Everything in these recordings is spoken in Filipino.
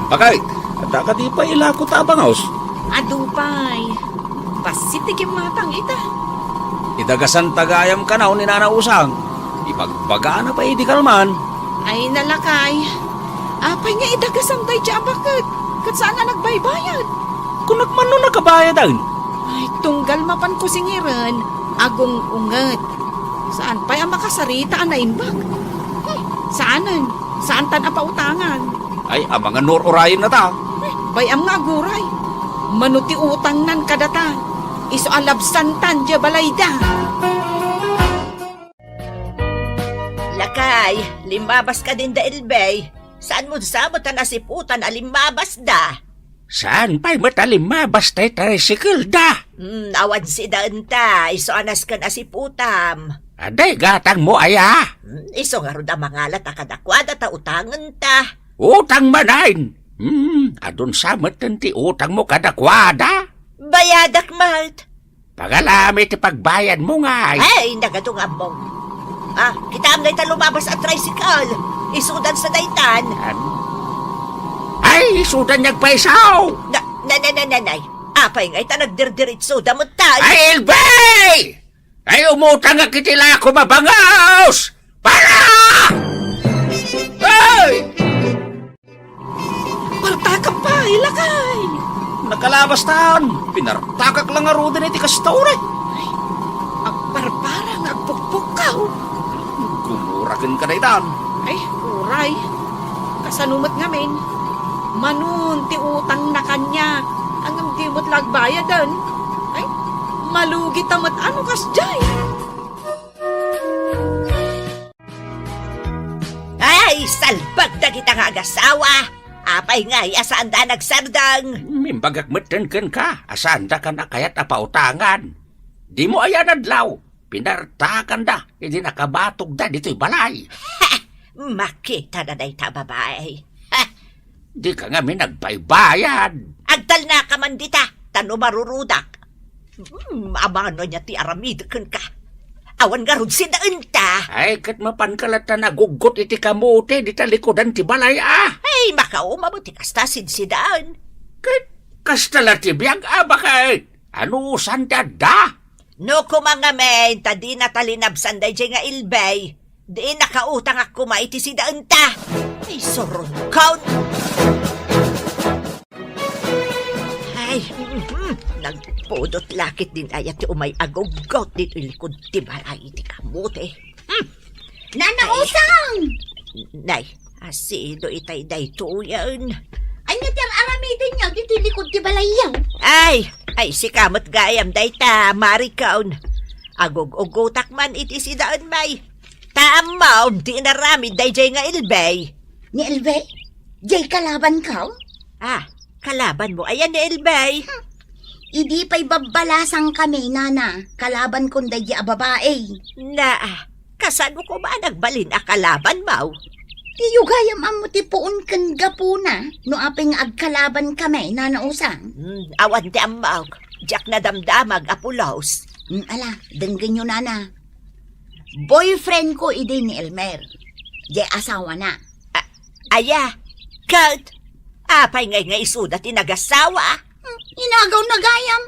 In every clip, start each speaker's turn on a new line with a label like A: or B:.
A: Bakay, at di pa ila ko tabangos.
B: Adupay. Pasitigim matang ita.
A: Idagasan tagayam ka na ni nanausang. Ipagbaga na pa idi kalman.
B: Ay nalakay. Apay nga idagasang day dya bakit? Kat saan na nagbaybayad?
A: Kung nagmano nakabayad ang.
B: Ay tunggal mapan ko singiran. Agong unget. Saan pa'y ang makasarita na imbag? Saanan? Saan tan apautangan?
A: Ay, ang mga nor-orayin na ta.
B: Bayam nga guray. Manuti utang nan kadata. Iso alabsantan dya balayda.
C: Lakay, limabas ka din da Elbey. Saan mo sabot na nasiputan a limabas da?
A: Saan pa'y matalim basta tricycle da?
C: Awan si daan ta. Iso anas ka nasiputam.
A: Aday gatang mo aya.
C: Iso nga ro da mangalat a kadakwada ta utangan ta.
A: Utang manain. Adun samatan ti utang mo kadakwada.
C: Bayadak malt.
A: Pagalamit ipagbayad mo nga.
C: Ay, nagatong ambong. Kita am ta lumabas at tricycle. Isudan sa daytan.
A: Ay, sudan niyag paisaw.
C: Nanay. Apay nga ita nagdirdiritso damot tayo.
A: Ay, Elbey! Ay, umutang nga kitila ako mabangaos! Para! Ay!
B: Partakap pa, ilakay.
A: Nakalabas taan. Pinartakak lang nga ro din iti kastore.
B: Ang parparang agpukpukaw.
A: Gumurakin ka na itan.
B: Ay, uray. Kasanumat ngamin. Manun ti utang na kanya. Ang di mo't lagbayadan. Ay, malugi tamat ano kas jay.
C: Ay, salbag na kita nga agasawa. Apay nga, asaan da nagsardang.
A: Mimbagak matenken ka. Asaan da ka na kaya't apautangan. Di mo ayan adlaw. Pinartakan da. Hindi nakabatog da dito'y balay.
C: Makita na day ta babae.
A: Di ka nga minagbaybayad.
C: Agdal na ka man dita, tano marurudak. Amano niya ti aramidakan ka. Awan nga rod sinaan ta.
A: Ay, kat mapankalata na gugot iti kamote, di talikodan ti balay
C: Ay, makauma mo ti kastasin sidaan.
A: Kat kastala ti biyag bakay. Ano sanda da?
C: No kumangamen, ta di natalinabsan day nga Elbey. Di nakautang ako maiti sidaan ta. Ay, soron count. Ay, nagpudot lakit din ayat ti umay agogot dito ilikod ti balay ti kamote.
D: Nanausang!
C: Nay, asido itay day tuyan.
D: Ay nga tiyang aramidin niya, dito likod ti balayaw.
C: Ay, si kamot gayam day ta, marikaon. Agog-ugotak man iti sidaan may. Tamaw, di naramid day nga Elbey.
D: Ni Elbey, jay kalaban ka?
C: Kalaban mo, ayan ni Elbey.
D: Idi pa'y babalasang kami, nana. Kalaban kong day babae.
C: Kasano ko ba nagbalin a kalaban mo?
D: Tiyo gayam ang mutipuon kan gapuna, no aping agkalaban kami, nanausang.
C: Awan di amaw, jak na damdamag apulos.
D: Ala, denggan nyo, nana. Boyfriend ko idi ni Elmer. Jay asawa na.
C: Kalt, apay ngay isuda tinagasawa.
D: Inagaw na gayam.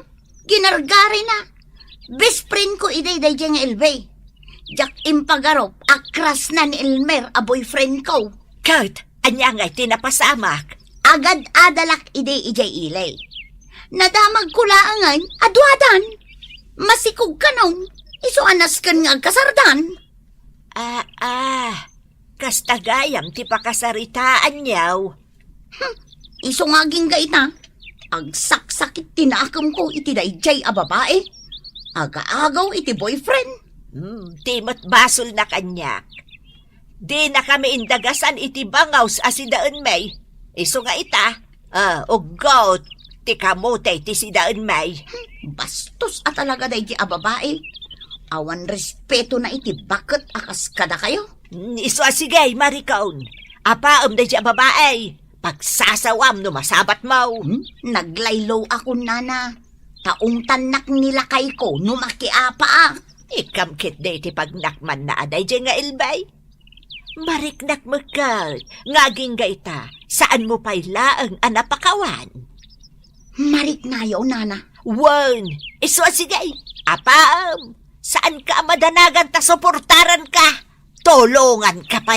D: Ginargari na. Best friend ko idi day nga Elbey. Jak impagarop, akras na ni Elmer a boyfriend ko.
C: Kalt, anya ngay tinapasamak.
D: Agad adalak idi ijay ilay. Nadamag kulaangan, adwadan. Masikog ka nung, iso anas kan nga kasardan.
C: Kastagayam ti pakasaritaan niyaw.
D: Iso nga gaita. Agsaksakit tinakam ko iti dayjay a babae. Aga-agaw iti boyfriend.
C: Timot basol na kanyak. Di na kami indagasan iti bangaws asidaan may. Iso nga ita, ugot, ti kamote ti sidaan may.
D: Bastos at talaga dayjay a babae. Awan respeto na iti bakit akas kada kayo.
C: Iso asigay, marikaon. Apaam dayjay a babae. Pagsasawam no masabat mo.
D: Naglaylow ako, nana. Taong tanak nila kay ko no makiapa.
C: Ikamkit day ti pagnakman na aday dyan nga Elbey. Mariknak magkal, ngaging gaita, saan mo payla ang anapakawan?
D: Marik na yaw, nana.
C: Wan, iso sigay, apam, saan ka madanagan ta suportaran ka? Tulungan ka pa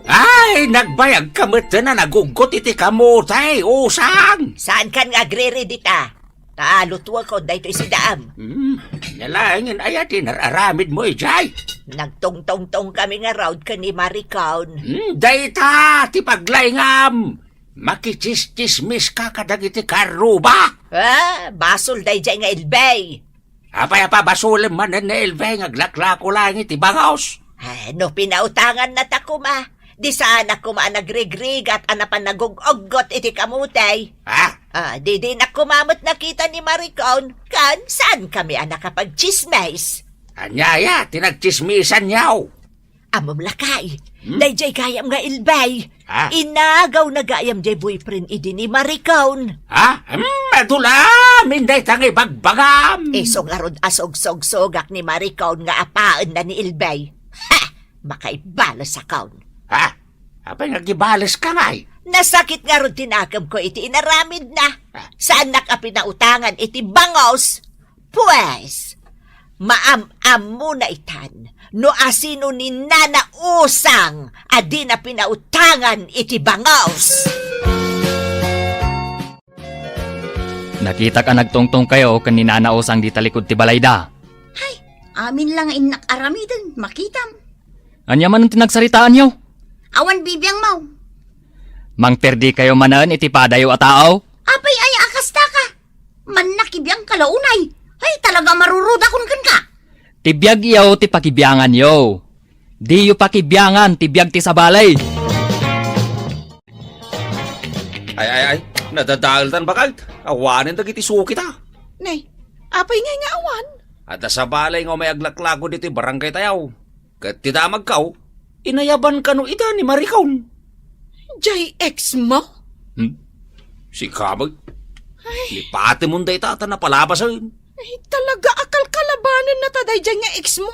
A: Ay, nagbayag kamot na nagugot iti kamutay, usang!
C: Saan kan nga agre-ready ta? Taalutwa ko dahito si Daam.
A: Nalangin ayatin nararamid mo, Jay.
C: Nagtong-tong-tong kami nga round ka ni Maricaon.
A: Dayta, ti paglayngam. Makichismis ka kadag iti karuba.
C: Basol day dyan nga ilbay.
A: Apay-apa basulim man na ilbay ngaglaklako lang iti bangaws.
C: No pinautangan na ta kuma. Di sana kuma nagregrig at anapan naguguggot iti kamutay. Di na kumamot nakita ni Maricaon kan saan kami nakapag-chismis.
A: Anyaya, tinagchismisan niyaw.
C: Amom lakay, dayjay gayam nga ilbay. Inagaw na gayam jay boyfriend idi ni Maricaon.
A: Madula, minday tangi bagbagam.
C: Iso nga rod asog-sog-sogak ni Maricaon nga apaan na ni ilbay. Makaibala sa kaon.
A: Apay nagibales ka ngay.
C: Nasakit nga ron tinakam ko iti inaramid na. Saan nakapinautangan iti bangos? Pues, maam-am mo na itan. No asino ni Nana Usang adi na pinautangan iti bangos.
E: Nakita ka nagtungtong kayo kan ni Nana Usang di talikod ti balayda.
D: Amin lang inak aramidin, makitam.
E: Anya man ang tinagsaritaan niyo?
D: Awan bibiyang mau.
E: Mang perdi kayo manan iti padayo at tao?
D: Apay ay akasta ka. Man nakibiyang kalaunay. Ay talaga maruruda kun kan ka.
E: Tibiyag iyaw ti pakibiyangan yo. Di yo pakibiyangan tibiyag ti sabalay.
A: Ay, nadadaltan bakal. Awanin dagiti suki ta.
B: Nay, apay ngay nga awan.
A: At sa balay nga may aglaklago dito barangay tayaw. Kat ti damag kaw, inayaban ka no ita ni Maricaon.
B: Jay ex mo?
A: Si Kamag. Lipate mo day tata na palabasan.
B: Ay, talaga akal kalabanan na taday dyan nga ex mo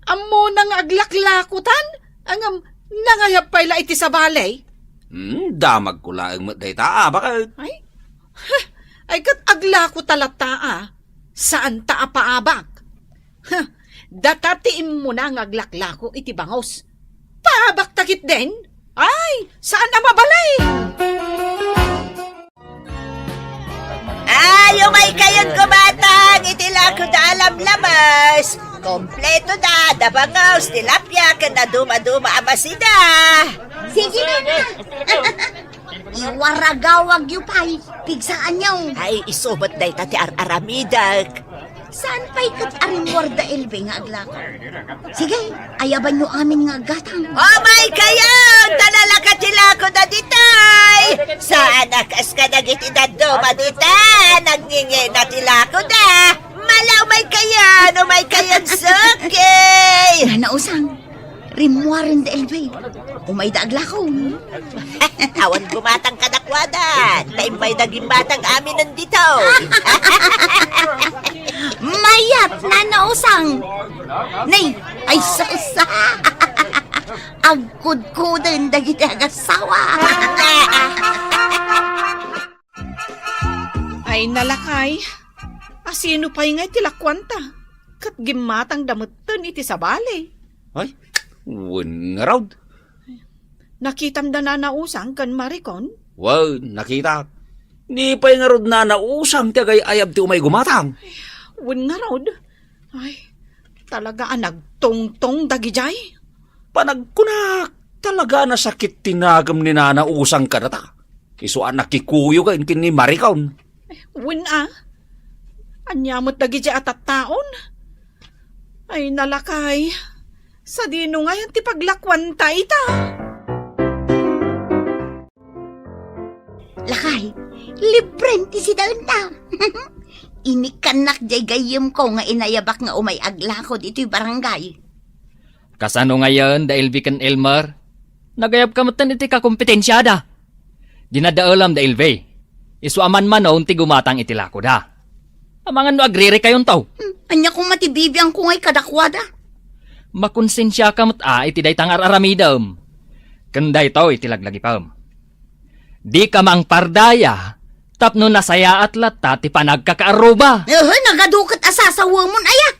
B: Amo nang aglaklakutan? Ang nangayap pala iti sa balay?
A: Damag ko lang mo day ta, bakit?
B: Ay kat aglako talata Saan ta paabak? Datatiin mo na ang aglaklako iti bangos. Paabak takit din? Ay, saan ang mabalay?
C: Umay kayong kumatang, itilako da alam lamas. Kompleto da, dabangaws, tilapia, ka na duma-duma amasida.
D: Sige na. Iwaragawag yu pay. Pigsaan niyo.
C: Ay, isubot day tati aramidag.
D: Saan pa'y kat arimwarda elbe nga aglako? Sige, ayaban nyo amin nga gatang.
C: Umay kayon, talalakatilako na ditay. Saan akas ka nagitidaduma ditay? Nagningi na tilako na. Malaw may kayan sukay.
D: Nanausang, rimwarin da elbe. Umay da aglako.
C: Awan gumatang kadakwadan. Taimbay naging batang amin nandito.
D: Mayat, nanausang. Nay, ay sausa. Agkudkudin dagiti agasawa.
B: Ay nalakay. Asino pa'y ngay tilakwanta? Kat gimatang damutan iti sa balay.
A: Ay, wun nga raw.
B: Nakitam da na nausang kan Maricaon?
A: Wow, nakita. Ni pa'y nga rod na nausang tagay ayab ti umay gumatang.
B: Wun nga rod. Ay, talaga nagtungtong dagijay.
A: Panagkunak, talaga na sakit tinagam ni Nana Usang ka na ta. Isuan nakikuyo ka inkin ni Maricaon.
B: Wun anyamot dagijay atat taon. Ay nalakay. Sa dino nga yan ti paglakwanta ita.
D: Lakay, libren ti si daun ta. Inikanak jay gayem ko nga inayabak nga umay aglako dito'y barangay.
E: Kasano ngayon dahil Vic and Elmer? Nagayap ka matan iti kakompetensya da. Dinadaalam da Ilve. Isuaman man noon ti gumatang itilako da. Amangan no agriri kayon taw.
D: Anya kung matibibiyang ko ngay kadakwada.
E: Makonsensya ka mat iti day tangar aramidam. Kanday taw iti laglagi pam. Di ka mang pardaya, tapno nasaya at lata ti panagkakaaruba.
D: Nagadukat asasawa mon aya.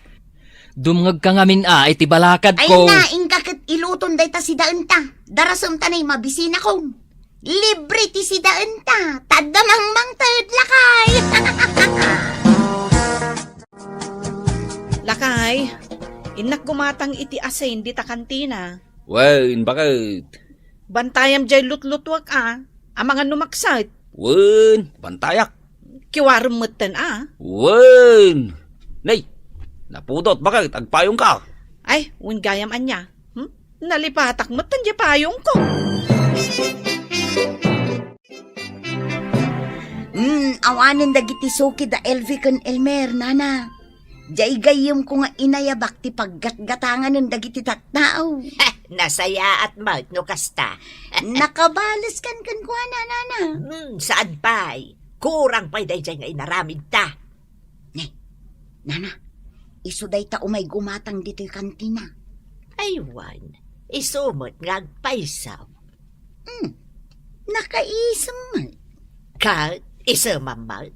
E: Dumngag ka ngamin iti balakad
D: Ay
E: ko.
D: na, ingkakit iluton day ta si daan ta. Darasam ta na'y mabisina ko. Libre ti si daan ta. Tadamang mang tad lakay.
B: Lakay, inak gumatang iti asin di ta kantina.
A: Wen, bakit?
B: Bantayam jay lutlutwak amangan numaksat.
A: Wen, bantayak.
B: Kiwarem meten
A: Wen! Nay, napudot bakit? Agpayong ka.
B: Ay, gayam anya. Nalipatak meten di payong ko.
D: Awanin dagiti suki da Elvican Elmer, nana. Jay gayom ko nga inayabak ti paggatgatangan ng dagiti tattao.
C: Nasaya at maut no kasta.
D: Nakabalas kan kwa na, nana.
C: Saan pa'y? Kurang pa'y day nga inaramid ta.
D: Nana, iso day ta umay gumatang dito'y kantina.
C: Aywan, isumot nga agpaisaw.
D: Nakaisam man.
C: Ka, isamamal.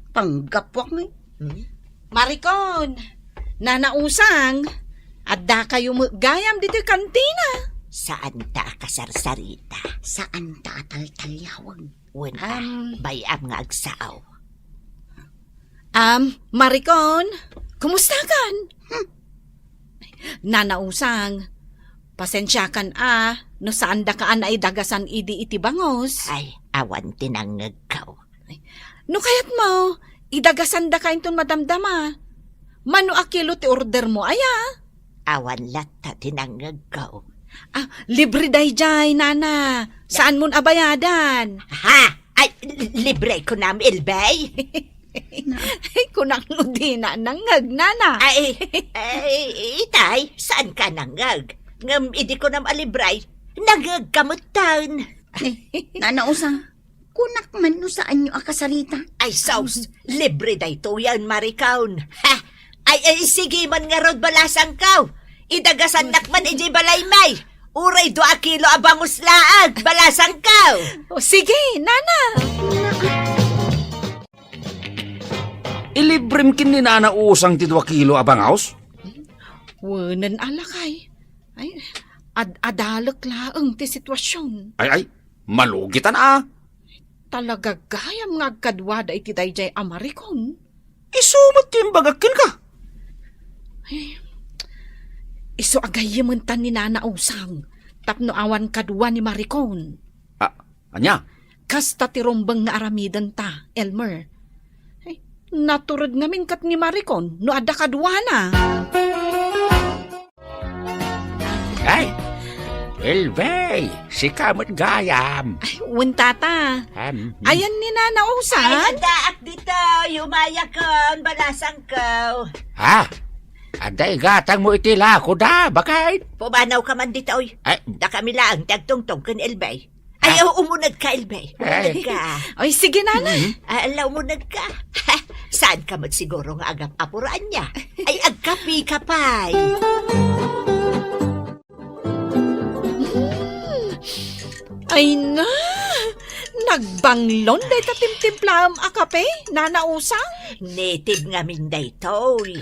D: Panggapwak nga.
B: Maricon, nanausang, adda kayo gayam dito'y kantina.
C: Saan ta kasarsarita?
D: Saan ta atal-talyawag?
C: Wala, bayam nga agsaaw.
B: Maricon, kumusta kan? Nanausang, pasensya kan no saan da kaan ay dagasan idi iti bangos.
C: Ay, awan tinangagaw.
B: No kayat mo, idagasan da kain ton madamdama. Mano akilo ti order mo aya?
C: Awan lata tinangagaw.
B: Libre day jay, nana. Saan mon abayadan?
C: Ha? Ay, libre ko na ilbay?
B: Ay, kunang nudina nangag, nana.
C: Ay, itay, saan ka nangag? Ngam, idi ko nam alibray, nangag kamutan.
D: Nanausang, kunak man no saan nyo akasarita.
C: Ay, saus, libre day to yan, Marikawn. Ha? Ay, sige man nga rod balasang kaw. Idagasan nakman iji balay may. Uray 2 kilo abangus laag, balasang kaw.
B: O sige, nana.
A: Ilibrem kin ni nanausang ti 2 kilo abangaws?
B: Wanan alakay. Ay, adalak laang ti sitwasyon.
A: Ay, malugitan
B: Talaga gayam nga kadwada iti dayjay Amarikon.
A: Isumot yung bagakin ka.
B: Iso agayaman tan ni Nana Usang. Tapno awan kadwa ni Maricon.
A: Anya?
B: Kasta ti rombang nga aramidan ta, Elmer. Ay, naturod ngamin kat ni Maricon, no adda kadwa na.
A: Ay, Elvey, si kamot gayam.
B: Ay, tata. Ayan ni Nana Usang.
C: Ay, hadaak dito, yumayakon, balasang kaw.
A: Aday gatang mo itila ko da, bakit?
C: Pumanaw ka man dito, oy.
A: Ay,
C: Da kami lang, tagtungtong kan Elbay. Ay, umunag ka, Elbay. Umunag ka.
B: Ay, sige, Nana.
C: Ala, umunag ka. Saan ka man siguro nga agap apuraan niya? Ay, agkapi ka pa'y.
B: Ay na, nagbanglon day tatimtimplam akape, Nana Usang.
C: Native nga min dayto, oy.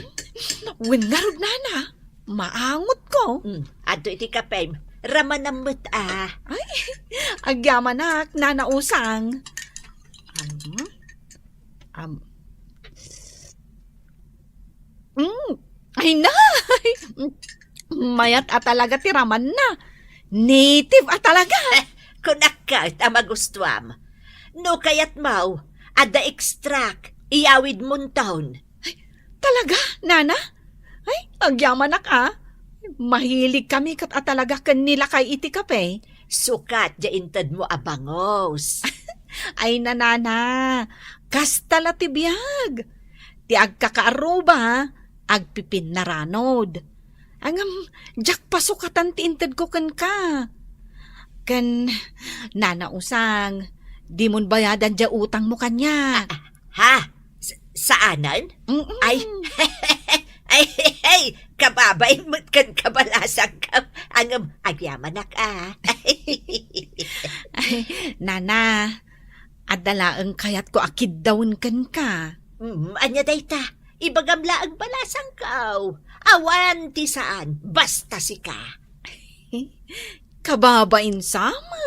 B: Wingarod, Nana. Maangot ko.
C: Ato iti kapay, ramanamot
B: Ay, agyamanak, Nana Usang. Ay na, mayat talaga tiraman na. Native talaga.
C: Kunak ka at amagustuam. No kayat mau, ada extract, iyawid muntaon.
B: Talaga, Nana? Ay, agyamanak Mahilig kami kat talaga kanila kay iti kape.
C: Sukat jaintad mo abangos.
B: Ay nanana, kastala ti biyag. Ti agkakaaruba, agpipin na ranod. Angam, jak pasukatan ti intad ko kan ka. Kan, Nana Usang, di mon bayadan dya utang mo kanya.
C: Ha? Saanan?
B: Mm-mm.
C: Ay, ay, kababain mo't kan kabalasang ka. Ang agyaman ka.
B: Ay, Nana, adalaang kayat ko akid dawn kan ka.
C: Anya dayta, ibagamla ang balasang kaw. Awan ti saan, basta si ka.
B: Kababain sama.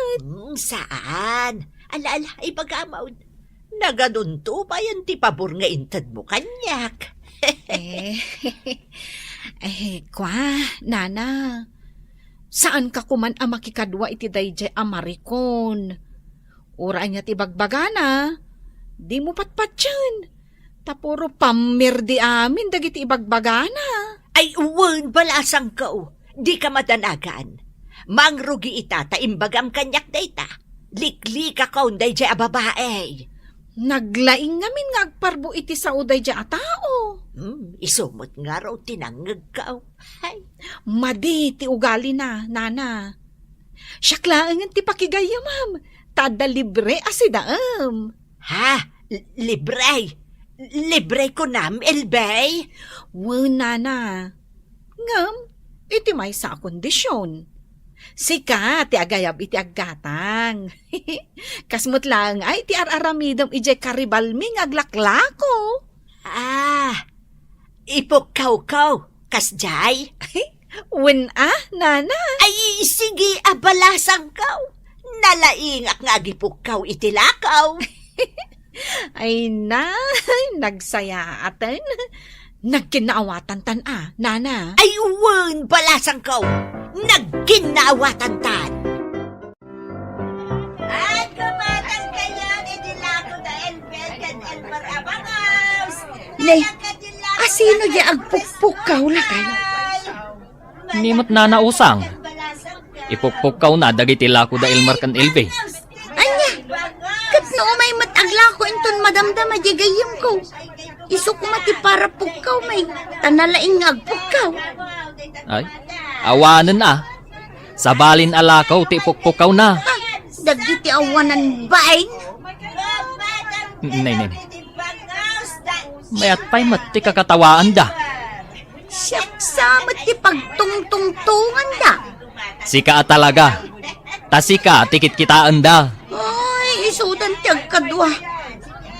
C: Saan? Ala, ibagamaw. Nagadunto ba yan ti pabor nga intad mo kanyak?
B: eh, kwa, Nana. Saan ka kuman ang makikadwa iti dayjay amarikon? Ura niya ti bagbagana. Di mo patpatyan. Tapuro pamir di amin dagiti ibagbagana.
C: Ay, uwan, balasang kao. Di ka madanagan. Mangrugi ita, taimbagam kanyak dayta. Likli ka kaun dayjay a babae.
B: Naglaing ngamin nga agparbo iti sa uday dya a tao.
C: Isumot nga raw tinangag kao. Ay,
B: Madi ti ugali na, Nana. Siyaklaangan ti pakigaya, ma'am. Tada libre asidaam.
C: ha? Libre? Libre ko nam, Elbay?
B: Nana. Ngam, iti may sa kondisyon. Sika, ti agayab iti aggatang. Kasmut lang ay ti araramidam ijay karibalming aglaklako.
C: Ipokkaw-kaw, kasjay?
B: Nana.
C: Ay, sige, abalasang kaw. Nalaingak nga agipukkaw itilakaw.
B: Ay nagsaya aten. Nagkinaawatan tan Nana.
C: Ay, uwan, balasang kaw. Nagginawatan tan. At kumatang kayo, idilako na Elbel kan Elmar Abangaws.
D: Nay, asino di agpukpukaw na kayo?
E: Nimot na nausang. Ipukpukaw na dagiti lako da Elmar kan Elbe.
D: Anya, kat no may matagla ko inton madamdama di gayam ko. Iso ko mati para pukaw may tanalaing agpukaw.
E: Ay, awanan Sabalin alakaw ti ipukpukaw na.
D: Dagiti awanan bain.
E: Nay. Mayat pa'y mat ti kakatawaan da.
D: Siyak samat ti pagtungtungtungan da.
E: Sika talaga. Tasika, tikit kitaan da.
D: Ay, isudan ti agkadwa.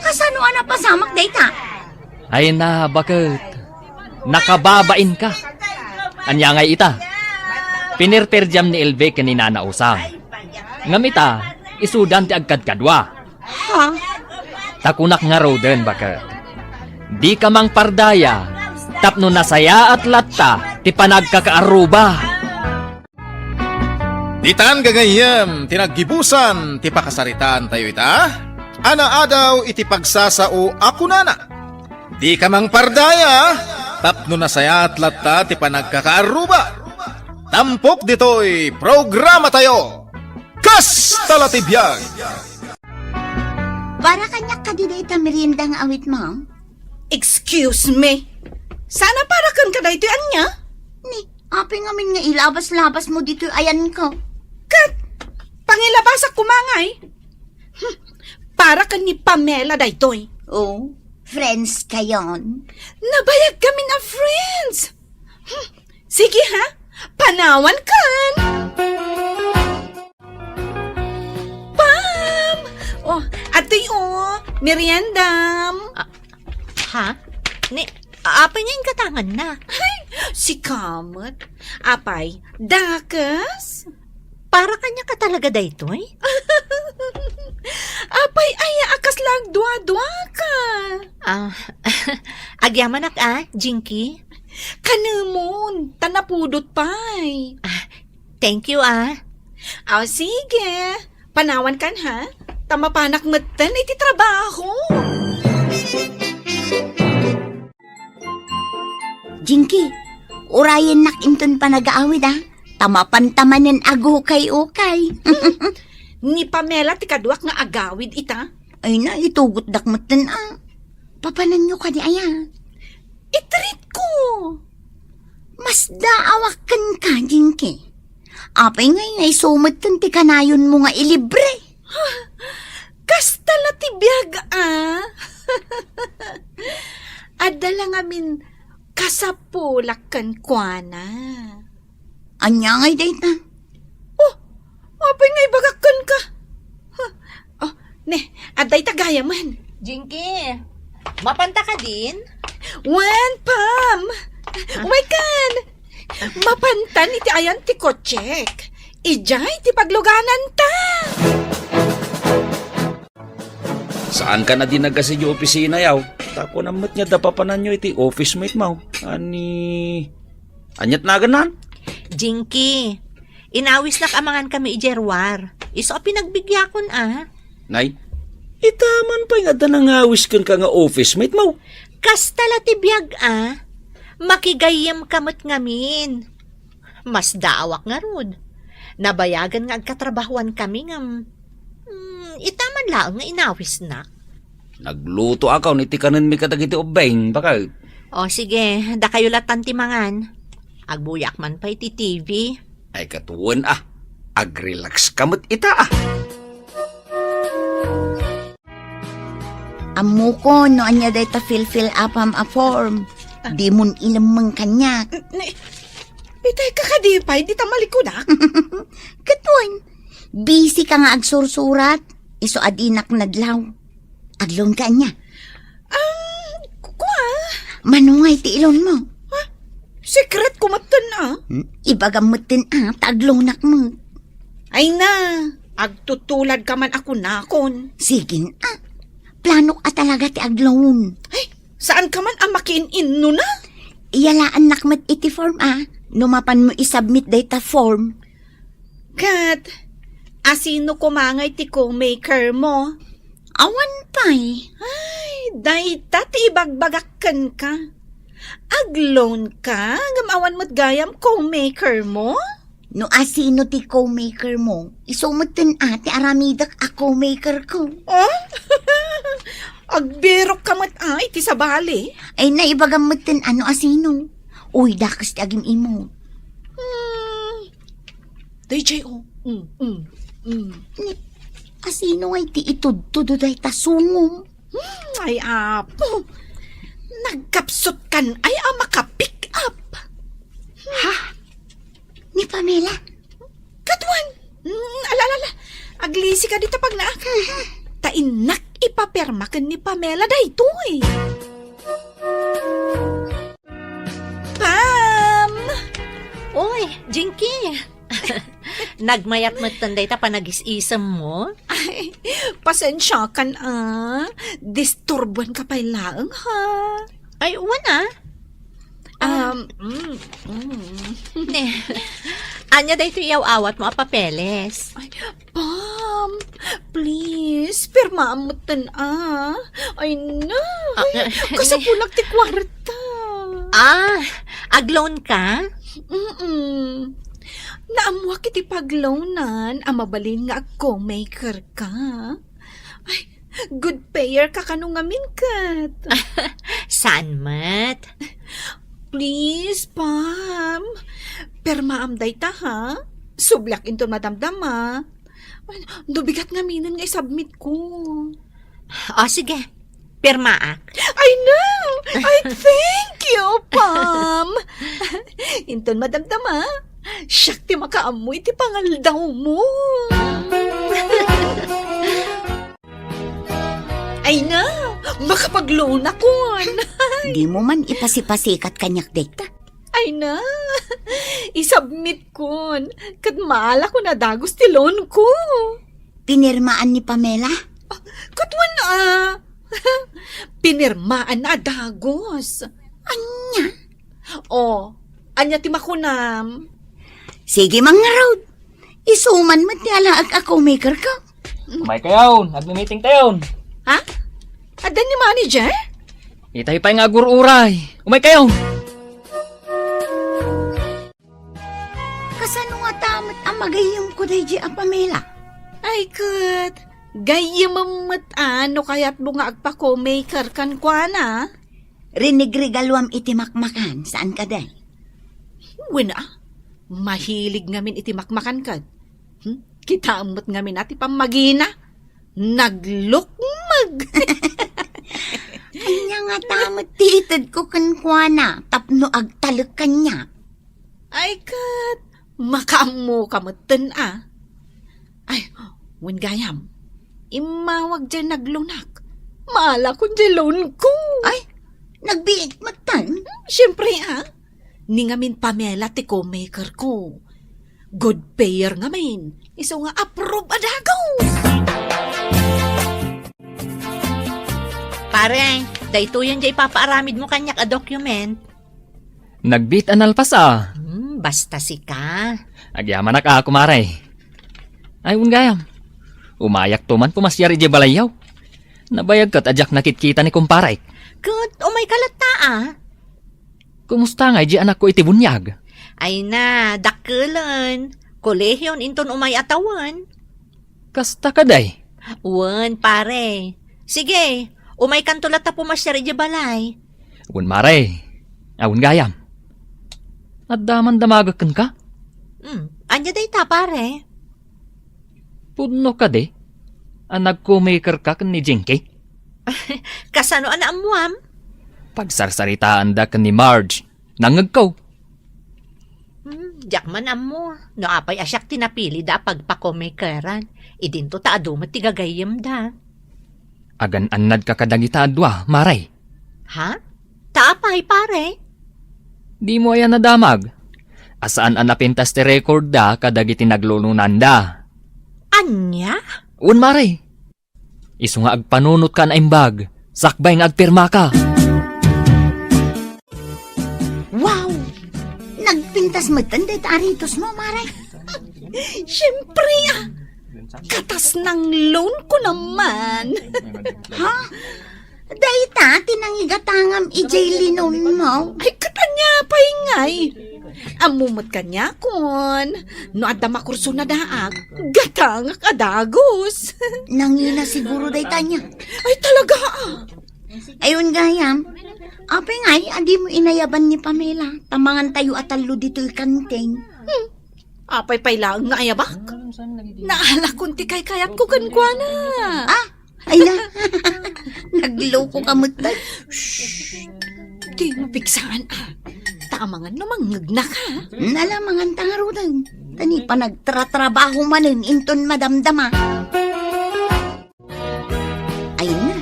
D: Kasano na pasamak dayta?
E: Ay na, bakit? Nakababain ka. Anya ngay ita. Pinirperjam ni Elve kanina na usang. Ngamita, isudan ti agkadkadwa.
D: Ha?
E: Takunak nga roden, bakit? Di ka mang pardaya, tapno nasaya at latta, ti panagkakaaruba.
F: Ditan gagayem, tinaggibusan, ti pakasaritan tayo ita. Ana adaw iti pagsasao ako nana. Di ka mang pardaya, tapno nasaya at latta ti panagkakaaruba. Tampok dito'y programa tayo. Kas talatibiyag!
D: Para kanyak ka di dayta merienda nga awit, ma'am?
B: Excuse me. Sana para kan ka dayto anya?
D: Ni, aping amin nga ilabas-labas mo dito ayan ko.
B: Kat, pangilabas kumangay. Para kan ni Pamela daytoy.
D: Oh, friends kayon.
B: Nabayag kami na friends. Sige ha, panawan kan. Pam! Oh, atoy meriendam.
C: Ha? Ni, apa niya yung katangan na?
B: Si Kamat. Apay, dakas.
C: Para kanya ka talaga daytoy?
B: Apay, ay, akas lang dua-dua ka.
C: Agyaman Jinky?
B: Kanamon, tanapudot pay.
C: Thank you,
B: Aw, sige. Panawan kan ha? Tamapanak matan, iti trabaho.
D: Jinky, urayan nak inton pa nag-aawid Tamapan-tamanin agukay-ukay.
B: Ni Pamela ti kaduak nga agawid ita.
D: Ay na, itugot dakmatan Papanan nyo ka di aya.
B: Itreat ko.
D: Mas daawakan ka, Jinky. Apay ngayon ay sumatan ti kanayon mo nga ilibre.
B: Kasta la ti biyag Adala ngamin kasapulakan kwa na.
D: Anya ngay day ta.
B: Oh, apay nga ibagakan ka. Huh. Oh, ne, aday tagaya man.
C: Jinky, mapanta ka din?
B: Wan, Pam! Oh my God! Mapantan iti ayan ti kotsek. Ijay ti pagluganan ta.
A: Saan ka na din nagasi yung opisina yaw? Tako namat niya dapapanan nyo iti office mate mo. Anyat na ganan?
C: Jinky, inawis na kamangan kami ijerwar. Iso pinagbigyakon
A: Nay, itaman pa nga nangawis kan ka nga office mate mo.
C: Kastala ti biyag makigayam kamot ngamin. Mas daawak nga rod. Nabayagan nga agkatrabahuan kami nga itaman lang nga inawis na.
A: Nagluto akaw ni tikanan mi katagiti ubeng baka.
C: O sige, da kayo latan timangan. Agbuyak man pa iti TV.
A: Ay katuwan Ag-relax kamot ita
D: Amo ko no anya day ta fill upam a form. Di mun ilamang kanya.
B: Itay kakadipay, di ta malikudak.
D: Katuan, busy ka nga agsursurat. Iso adinak nadlaw. Aglon ka niya.
B: Kukwa,
D: Manungay ti ilon mo.
B: secret kumatan na.
D: Ibagamutin taglonak mo.
B: Ay na, agtutulad ka man ako nakon.
D: Sige plano ka talaga ti aglon.
B: Ay, saan ka man makiin no na?
D: Iyalaan nakmat iti form Numapan mo isubmit data form.
B: Kat, asino kumangay ti co-maker mo?
D: Awan pa'y.
B: Ay, dayta ti ibagbagakan ka. Agloan ka, gamawan mo't gayam co-maker mo?
D: No asino ti co-maker mo, isumutin ti aramidak a co-maker ko.
B: Oh? Agberok ka mo't ti sabali.
D: Ay naibagamutin asino. Uy, dakas ti agim imo.
B: DJ, oh.
D: Asino ay ti itudtudo day tasungom.
B: Ay, apo. Nagkapsot kan ay makapick up.
D: Ni Pamela.
B: Katuan. Alala. Aglisi ka dito pag naak. Tainak ipaperma kan ni Pamela dayto eh. Pam!
C: Oy, Jinky. Nagmayat mo tanday ta panagis-isam mo?
B: Ay, pasensya kan disturbuan ka pa lang ha.
C: Ay, uwan Anya da ito iyaw-awat mo papeles.
B: Ay, Pam, please, pirmaamutan Ay na, kasapulag ti kwarta.
C: Agloan ka?
B: Naamwa kiti pagloanan, mabalin nga ako maker ka. Ay, good payer ka kanong ngamin kat.
C: Saan mat?
B: Please, Pam. Permaam day ta, ha? Sublak into madamdama. Dubigat nga minan nga isubmit ko.
C: O, sige. Pirmaak.
B: I know! I thank you, Pam. Inton madamdama. Siyak ti makaamoy ti pangaldaw mo. Ay na, makapag-loan akon.
D: Di mo man ipasipasikat kanyak dekta.
B: Ay na, isubmit kon. Kat maala ko na dagos ti loan ko.
D: Pinirmaan ni Pamela?
B: Katwan Pinirmaan na dagos.
D: Anya?
B: Anya ti makunam.
D: Sige mga road. Isuman mo ti alaag ako maker ka.
E: Umay kayon, nagmi-meeting tayon.
B: Ha? Adan ni manager?
E: Itay pa nga agur-uray. Umay kayon.
D: Kasano nga tamat ang magayong ko day di ang Pamela?
B: Ay, kat. Gaya mamat ano kaya't bunga agpa-co-maker kan kwa na?
D: Rinigregaluam iti makmakan. Saan ka day?
B: Wina, mahilig ngamin iti makmakan kad. Kita amot ngamin ati pamagina. Naglukmag.
D: Anya nga tamot titid ko kankwana, tapno agtalak kanya.
B: Ay kat, makaamu kamutan Ay, wen gayam, imawag dyan naglunak. Maala ko dyan loan ko.
D: Ay, nagbiit matan.
B: Siyempre ni ngamin Pamela ti co-maker ko. Good payer ngamin. Iso nga approve adagaw.
C: Pare, dayto yan jay papaaramid mo kanyak a document.
E: Nagbit analpas
C: Basta si ka.
E: Agyaman na ka, kumaray. Ay, gayam. Umayak to man pumasyari di balayaw. Nabayag kat adyak nakitkita ni kumparay.
C: Good, umay kalata
E: Kumusta nga di anak ko iti bunyag?
C: Ay na, dakulan. Kolehyon inton umay atawan.
E: Kasta kaday.
C: Wan, pare. Sige, umay kantulata pumasyari di balay.
E: Wan maray. Awun gayam. At daman damagakan ka?
C: Anya day ta, pare.
E: Pudno ka de. Ang nag-co-maker ka kan ni Jinky.
C: Kasano anaamuam?
E: Pagsarsaritaan da kan ni Marge. Nangagkaw.
C: Diyak man amo. No apay asyak tinapili da pagpakomekaran. Idinto ta adumat tigagayam da.
E: Agan anad ka kadagita adwa, maray.
C: Ha? Taapay, pare.
E: Di mo ayan nadamag. Asaan anapintas ti record da kadagiti naglulunan da.
C: Anya?
E: Un maray. Isu nga agpanunot ka na imbag. Sakbay nga agpirma ka.
D: Wow! Nagpintas matan dahit aritos mo, maray.
B: Siyempre katas ng loan ko naman.
D: Ha? Dahil ta, tinangigatangam ijay linon mo.
B: Ay, katanya pa ingay. Amumot kanya kon. No adama kurso na daag. Gatang adagos.
D: Nangina siguro dahil tanya.
B: Ay, talaga
D: Ayun gayam, apay ngay, adi mo inayaban ni Pamela. Tamangan tayo atalo dito'y kanteng.
B: Apay pay lang nga ayabak. Naala kunti kay kayat ko kankwana.
D: Ay na, nagloko ka mutan.
B: Di mo pigsaan Tamangan namang ngagna ka.
D: Nalamangan tangarudan. Tani pa nagtratrabaho manin inton madamdama. Ay na.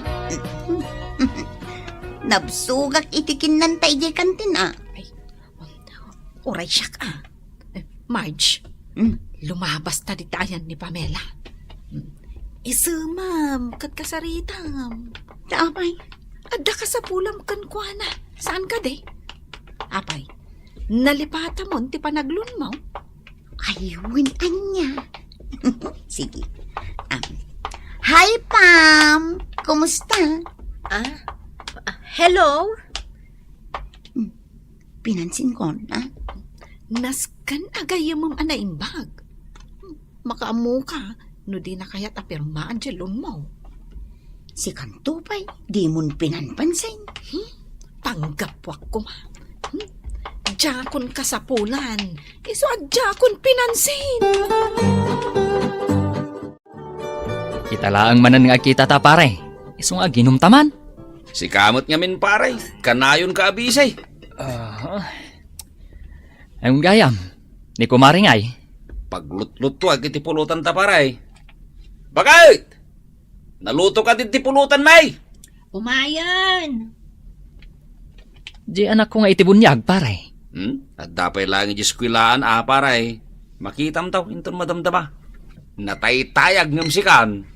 D: Nabsugak itikin nan tayo di kantin
B: Uray siya Marge, lumabas ta ditayan ni Pamela. Isumam, kat kasaritam.
D: Taapay.
B: Adda ka sa pulam kankwana. Saan ka de? Apay, nalipata mo, ti panaglun mo.
D: Ayun, anya. Sige. Hi, Pam! Kumusta?
C: Hello?
D: Pinansin ko,
B: Naskan agayamam anaimbag. Makaamu ka, no di na kaya't apirmaan dyan mo.
D: Si Kantupay, di mo pinanpansin.
B: Panggapwak ko ma. Jakon ka sa pulan. Iso at jakon pinansin.
E: Kitalaang manan nga kita ta pare. Isu nga ginumtaman.
A: Si kamot ngamin paray, kanayon ka abisay.
E: Ayun gayam. Ni kumaring ay.
A: Paglut-lut to agiti pulutan ta paray. Bakit? Naluto ka din ti pulutan, may.
C: Umayan.
E: Di anak ko nga itibunyag pare.
A: At dapay lang yung eskwilaan paray. Makitam taw, inton madamdama. Natay-tayag ng sikan.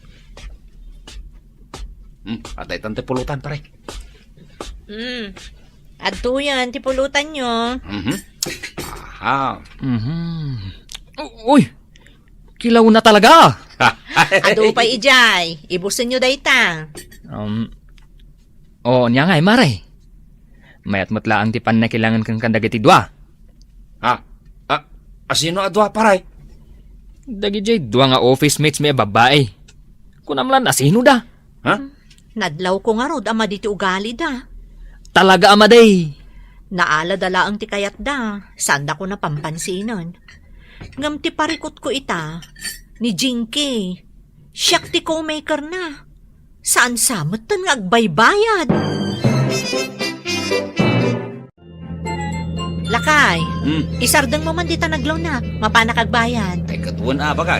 A: Atay tante pulutan, pare.
C: Adto yan, tipulutan nyo.
A: Aha.
E: Uy! Kilaw na talaga!
C: Ado pa ijay, ibusin nyo dayta.
E: Niya nga maray. Mayat matlaang tipan na kailangan kang kandagiti dua.
A: Asino adwa, paray?
E: Dagiti dua nga office mates may babae. Kunamlan asino da?
A: Ha?
C: Nadlaw ko nga rod, ama diti ugali da.
E: Talaga amaday.
C: Naala dala ang tikayat da, sanda ko na pampansinon. Ngam ti parikot ko ita, ni Jinky. Siyak ti co-maker na. Saan samot tan nga agbaybayad? Lakay,
A: Isardang
C: isardeng mo man dita naglaw na. Mapana kagbayad.
A: Ay katuan ba ka?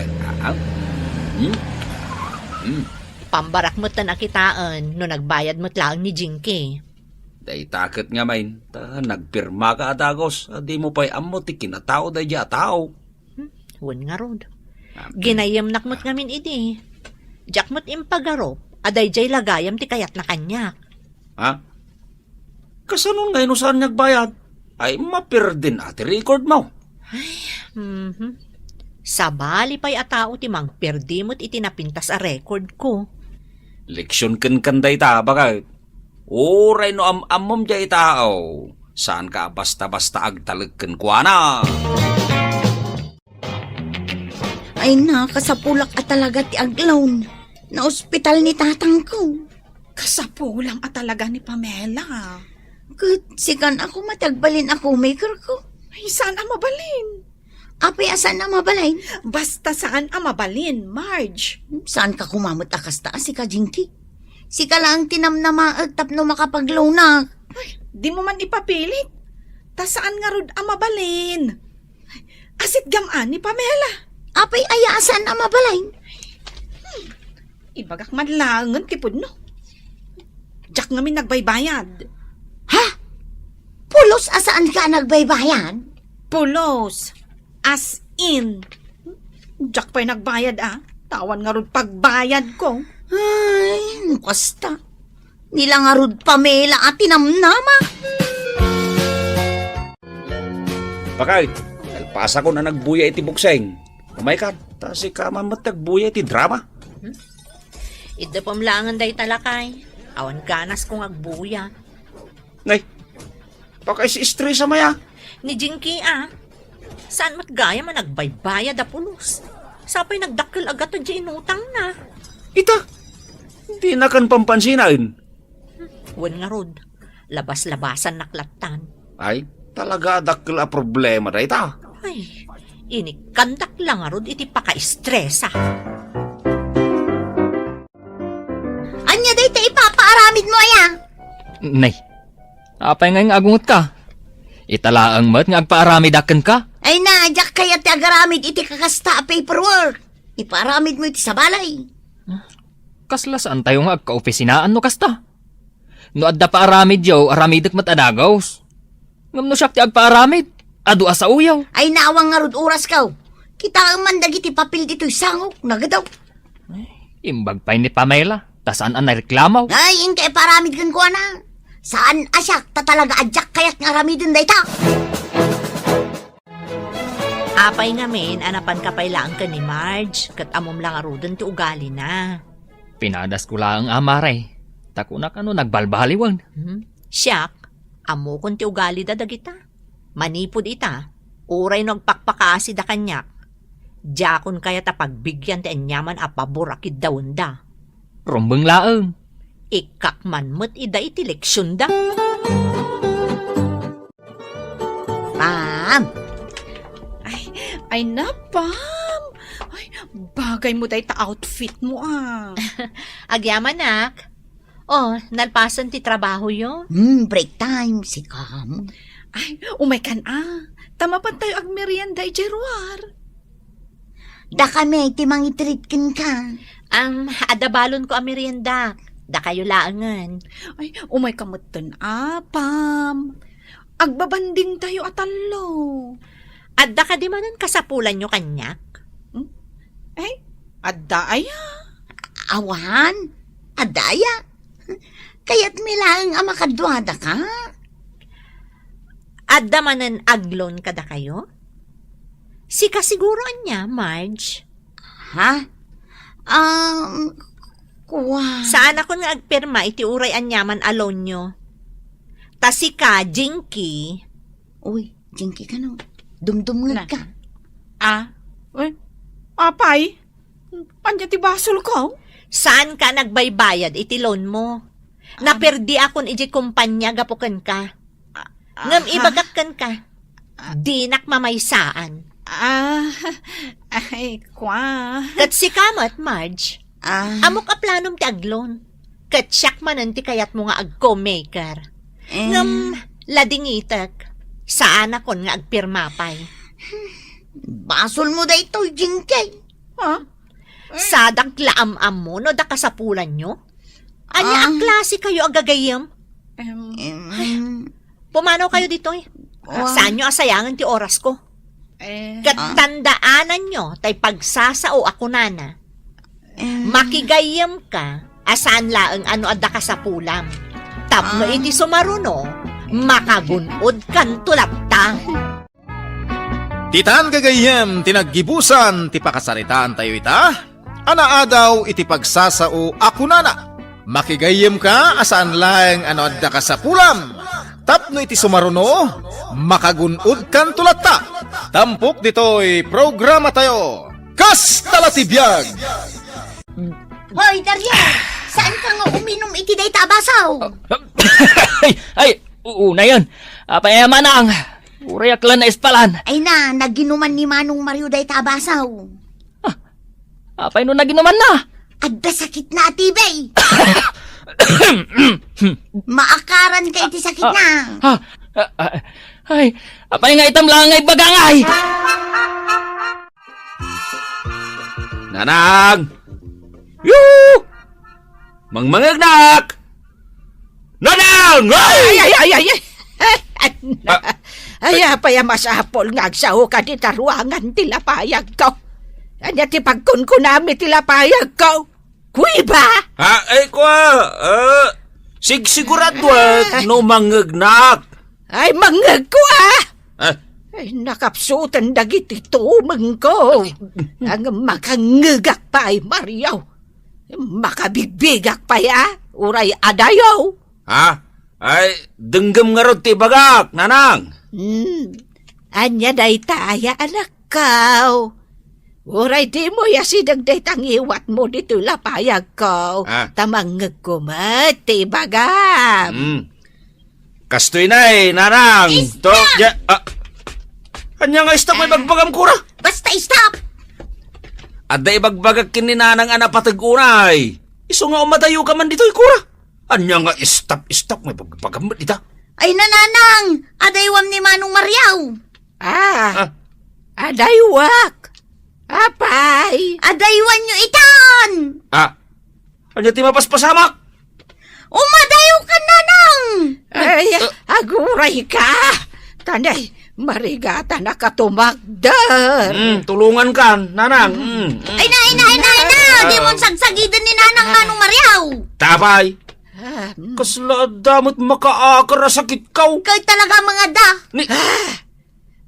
C: Pambarak mo't na nakitaan no nagbayad mo't lang ni Jinky.
A: Day takot nga main. Nagpirma ka adagos. Di mo pa'y amo ti kinatao day di atao.
C: Huwag nga rod. Ginayam nakmot ngamin idi. Jack mo't impagarop. Aday jay lagayam ti kayat na kanyak.
A: Ha? Kasanon ngayon saan nagbayad? Ay mapirdin ati record mo.
C: Sabali pa'y atao ti mang perdi mo't itinapintas a record ko.
A: Leksyon kan day ta baka. Oray no amom jay tao. Saan ka basta-basta agtalagkan kwa na?
D: Ay na, kasapulak at talaga ti aglawn. Na ospital ni tatang ko.
B: Kasapulang at talaga ni Pamela.
D: Kat, sikan ako matagbalin ako maker ko.
B: Ay, saan ang mabalin?
D: Apay asan na mabalain?
B: Basta saan ang mabalin, Marge?
D: Saan ka kumamot akas taas, si ka Jinky? Si ka lang tinamnamaag tapno makapaglaw na.
B: Di mo man ipapilit. Ta saan nga rod ang mabalin? Asit gamaan ni Pamela.
D: Apay aya asan na mabalain?
B: Ibagak madlangan kipod no. Jack ngamin nagbaybayad.
D: Ha? Pulos asaan ka nagbaybayan?
B: Pulos. As in. Jack pa'y nagbayad Tawan nga rod pagbayad ko.
D: Ay, basta. Nilangarod Pamela at tinamnama.
A: Bakit? Alpasa ko na nagbuya iti bukseng. Umay ka, si kamamat nagbuya iti drama.
C: Ida pamlangan day talakay. Awan ganas kong agbuya.
A: Ngay, baka isi-stress sa maya.
C: Ni Jinky Saan mat gaya man nagbaybayad a pulos? Sapay nagdakkel agad to di inutang na.
A: Ita, hindi na kan pampansinan.
C: Wan nga rod. Labas-labasan naklatan.
A: Ay, talaga dakil a problema na ita.
C: Ay, inikandak lang nga rod iti paka-stressa.
D: Anya day ta ipapaaramid mo aya?
E: Nay, apay nga agungot ka. Italaang mat nga agpaaramidakan ka.
D: Ay na, Jack kaya ti agaramid iti kakasta a paperwork. Ipaaramid mo iti sa balay.
E: Kasla saan tayo nga agkaopisinaan no kasta. No adda pa aramid yaw, aramidak mat adagaws. Ngam no siyak ti agpaaramid, adu asa uyaw.
D: Ay naawang nga rod oras kaw. Kita ang mandag iti papel dito'y sangok, nagadaw.
E: Imbag pa'y ni Pamela, tasaan ang nareklamaw.
D: Ay, hindi paramid kan ko na. Saan asyak ta talaga adyak kayat nga ramidin day ta?
C: Apay ngamin, anapan kapay lang ka ni Marge. Kat amom lang arudan ti ugali na.
E: Pinadas ko lang ang amaray. Takuna ka no nagbalbaliwan.
C: Siyak, amo kon ti ugali da dagita. Manipod ita, uray nagpakpakasi da kanyak. Diyakon kaya ta pagbigyan ti anyaman a paborakid daon da.
E: Rumbeng laeng.
C: Ikakman mo't ida iti leksyon da.
D: Pam,
B: Ay na, Pam. Ay, bagay mo day ta outfit mo
C: Agyaman nak. Oh, nalpasan ti trabaho yo.
D: break time, si Kam.
B: Ay, umay kan Tamapan tayo ag merienda Jeruar.
D: Da kami, timang itritkin ka.
C: Adabalon ko ang merienda. Da kayo laangan.
B: Ay, umay kamutan Pam. Agbabanding tayo atalo.
C: Adda ka di manan kasapulan nyo kanyak.
B: Ay, adda aya.
D: Awan, adaya. Kaya't milaang ang makadwada ka.
C: Adda manan aglon kada kayo? Sika siguro anya, Marge.
D: Ha? Kuwa.
C: Saan ako nga agpirma iti uray anyaman alon nyo? Ta sika, Jinky.
D: Uy, Jinky ka no. Dumdum nga ka.
B: Uy, apay. Anya ti basol ko?
C: Saan ka nagbaybayad iti loan mo? Naperdi akon iti kumpanya gapukan ka. Ngam ibagakan ka. Dinak mamaysaan.
B: Ay, kwa.
C: Kat si kamat, Marge. Amok a planom ti aglon. Kat siyak manan ti kayat mo nga agco-maker. Ngam ladingitak. Saan ako nga agpirma pa'y?
D: Basol mo da ito, Jingkay.
B: Ha?
C: Sa daglaam-am mo, no da kasapulan nyo? Anya ang klase kayo agagayam? Pumanaw kayo dito eh. Saan nyo asayangan ti oras ko? Katandaanan nyo, tay pagsasao ako nana. Makigayam ka, asaan laang ano adda ka sa pulam. Tapno iti sumaruno, makagunod kan tulapta.
F: Titan gagayem tinaggibusan ti pakasaritaan tayo ita. Ana adaw iti pagsasao ako nana. Makigayem ka asaan lang ano adda ka sa pulam. Tapno iti sumaruno, makagunod kan tulatta. Tampok dito'y programa tayo. Kastalatibiyag!
D: Hoy, Daria! Saan ka nga uminom iti day tabasaw?
E: ay, una yun. Payaman ang uriyak lang na ispalan.
D: Ay na, naginuman ni Manong Mario day tabasaw.
E: Apay no naginuman na.
D: Adda sakit na, Tibay. Maakaran ka iti sakit na.
E: Ay, apay nga itam lang ay bagangay.
A: Nanang! Yoo! Mangmangagnak! Nanang! Ay!
B: Ay! Ay, apay masapol nga agsaho ka di taruangan tilapayag ko. Anya ti pagkunkunami tilapayag ko. Kuy ba?
A: Ay, sigurado no mangagnak.
B: Ay, mangag ko
A: Ah,
B: Ay, nakapsutan dagiti tumeng ko. Ang makangagak pa ay Mariaw. Makabigbigak pa uray adayaw.
A: Ay, denggem nga ron ti bagak, nanang.
B: Anya day taya anak ko. Uray di mo yasidang day tangiwat mo dito lapayag ko. Tamangag ko ti bagam.
A: Kastoy na nanang. Anya nga istap may bagbagam kura.
D: Basta stop!
A: Adda ibagbagak kininanang anapatag-unay. Iso nga umadayo ka man dito ikura. Anya nga istap may bagbagam dita.
D: Ay nananang! Adaywam ni Manong Mariaw!
B: Adaywak. Apay.
D: Adaywan nyo itan!
A: Anya ti mapaspasamak.
D: Umadayo ka, nanang!
B: Ay, aguray ka. Tanay, marigata na katumagdan.
A: Tulungan ka, nanang.
D: Ay na! Di mo sagsagidan ni nanang Manong Mariaw!
A: Tabay. Kasla damot makaakar sakit kaw.
D: Kay talaga mga da!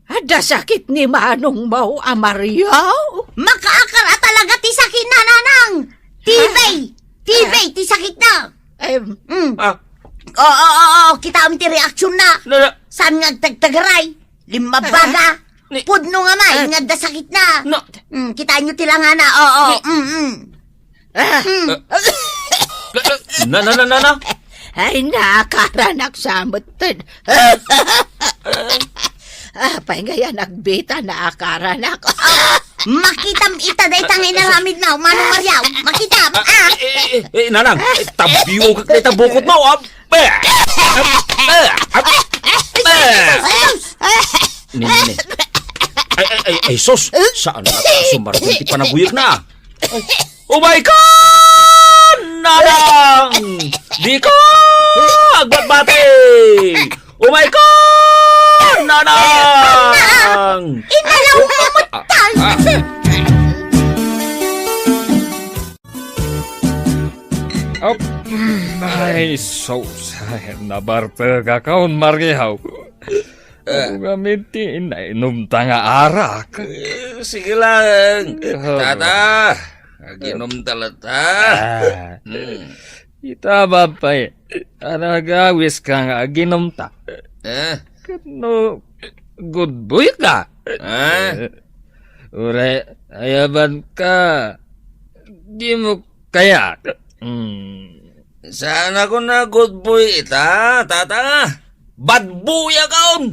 B: Ada sakit ni Manong Mau Amariaw.
D: Makaakar talaga ti sakit na, nanang! Tibay, ti sakit na! Oo, kita ti reaksyon na! Saan nga tagtagaray? Limabaga! Pudno nga may, nga da sakit na! Kita nyo tila nga na, oo.
A: Na.
B: Ay, nakaranak sa mutin. Apay ngayon, nagbita na akaranak.
D: Makitam ita day tangay na lamid na, Manong Mariaw. Makitam,
A: Nanang, tabiyo ka kita bukod mo, Nini. Ay, sos, saan na sumarapin ti panaguyok na? Oh my God! Nanang! Di ko! Agbabate! Oh my God! Nanang!
D: inalaw mo mutal!
E: Ay, sos. Nabarta ka kaon margihaw. Gamiti inainom nga arak.
A: Sige lang. Tata, aginom talata.
E: Ita ba pa'y anagawis ka nga aginom ta. Kano good boy ka. Ure, ayaban ka. Di mo kaya.
A: Sana ko na good boy ita, tata. Bad boy akaon.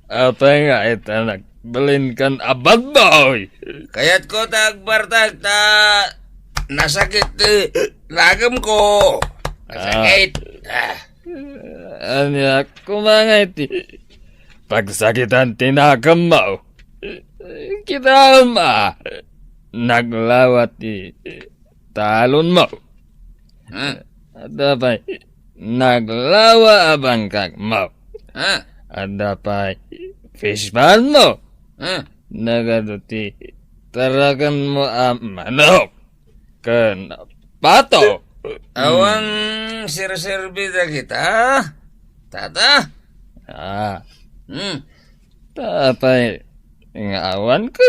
E: Apa nga ita nagbalin kan abad boy.
A: Kaya't ko tagbartag ta nasakit lagam ko. Nasakit.
E: Anya, kumangay ti. Pagsakitan tinakam mo. Kita ma. Naglawat ti talon mo. Adapay, naglawa abang kag mo. Adapay, fish pan mo. Nagaduti, tarakan mo ang manok. Kan pato.
A: Awan sirserbi da kita, tata.
E: Tapay, ngawan ko.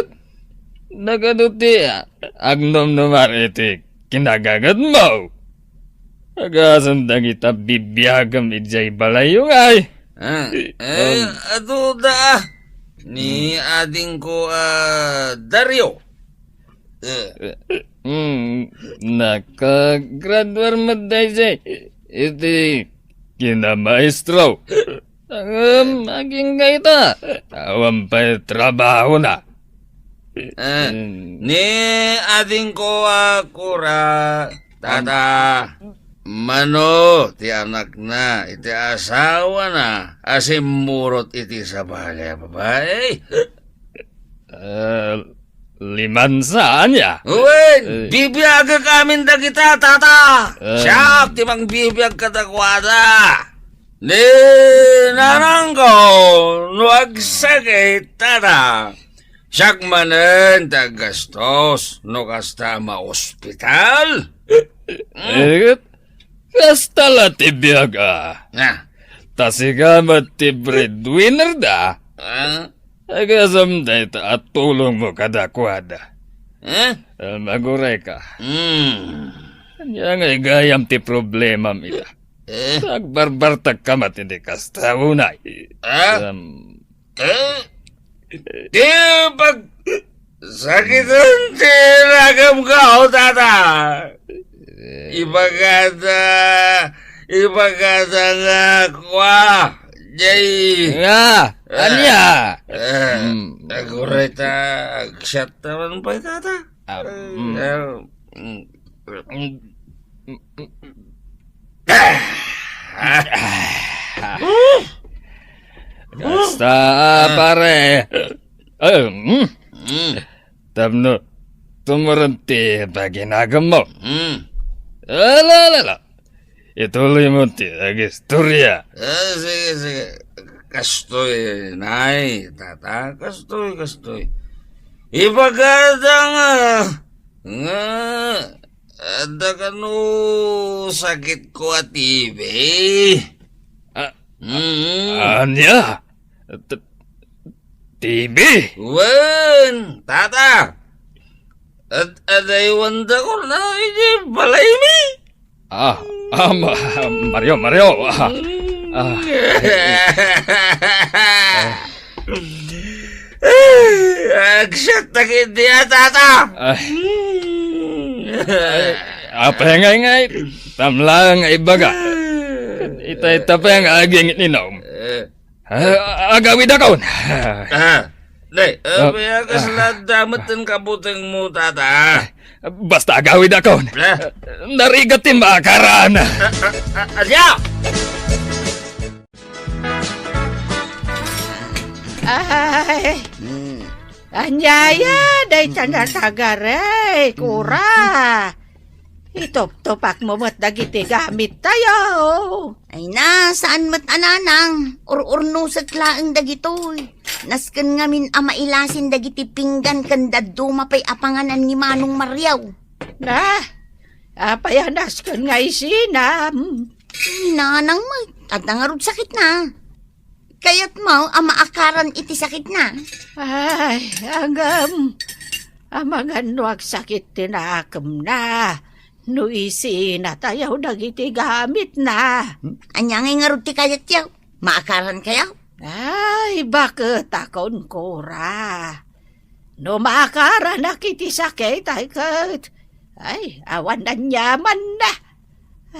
E: Nagaduti, agnom numar iti, kinagagad mo. Agasan kita bibiyagam ijay balayong ay.
A: Ato da, ni ading ko Dario.
E: Nakagraduar maday jay. Iti, kinamaestro. Maging gaita. Awan pa'y trabaho na.
A: Ni ading ko kura, tata. Mano, ti anak na, iti asawa na, asimurot iti sa babae.
E: Liman saan ya?
A: Uy, bibiyag kamin da kita, tata. Siyak, ti mang bibiyag katakwada. Ni nanang ko, nuwag sakit, tata. Siyak manen tagastos, no kasta ma-hospital.
E: Kasta la tibiyag Tasigamat ti breadwinner da. Agasam da ita at tulong mo kadakwada. Maguray ka. Kanya nga gayam ti problema mila. Tagbarbartag kamat hindi kasta unay.
A: Di pag sakitan ti ragam ka, tata. Ibagada nga kwa, jay.
E: Nga, anya?
A: Aguray ta, agsyat naman pa tata.
E: Kasta pare. Tapno, tumuranti baginagam mo. Ala. Ituloy mo ti agistorya.
A: Sige. Kastoy, nay, tata. Kastoy. Ibagada nga, ada kanu sakit ko at ibe.
E: Anya? TB?
A: Wen, tata. At adaywan da ko na hindi balay mi.
E: Mario.
A: Agsyat na hindi tata.
E: Apa yang ngay? Tamlang ibaga. Itay tapang aging ninom. Agawid ako.
A: Day, kaya kasaladamat ang kabutang mo, tata.
E: Basta agawid ako. Narigatin maakaran.
A: Adya!
B: Ay, anyaya, day tanda tagare, kura. Itop-topak mo mo't dagiti gamit tayo.
D: Ay na, saan mat ananang? Or-orno sa klaang dagitoy. Nasken ngamin mailasin dagiti pinggan kanda dumapay apanganan ni Manong Mariaw.
B: Na, apayanas kan nga isinam.
D: Nanang mo, at nangarod sakit na. Kaya't mo, amaakaran iti sakit na.
B: Ay, amangan wag sakit tinakam na. No isi na tayo dagiti gamit na.
D: Anya ngay ngarod ti kayat yaw. Maakaran kayaw?
B: Ay, bakit akon kura? No maakara na kiti sakit, ay, awan na nyaman na.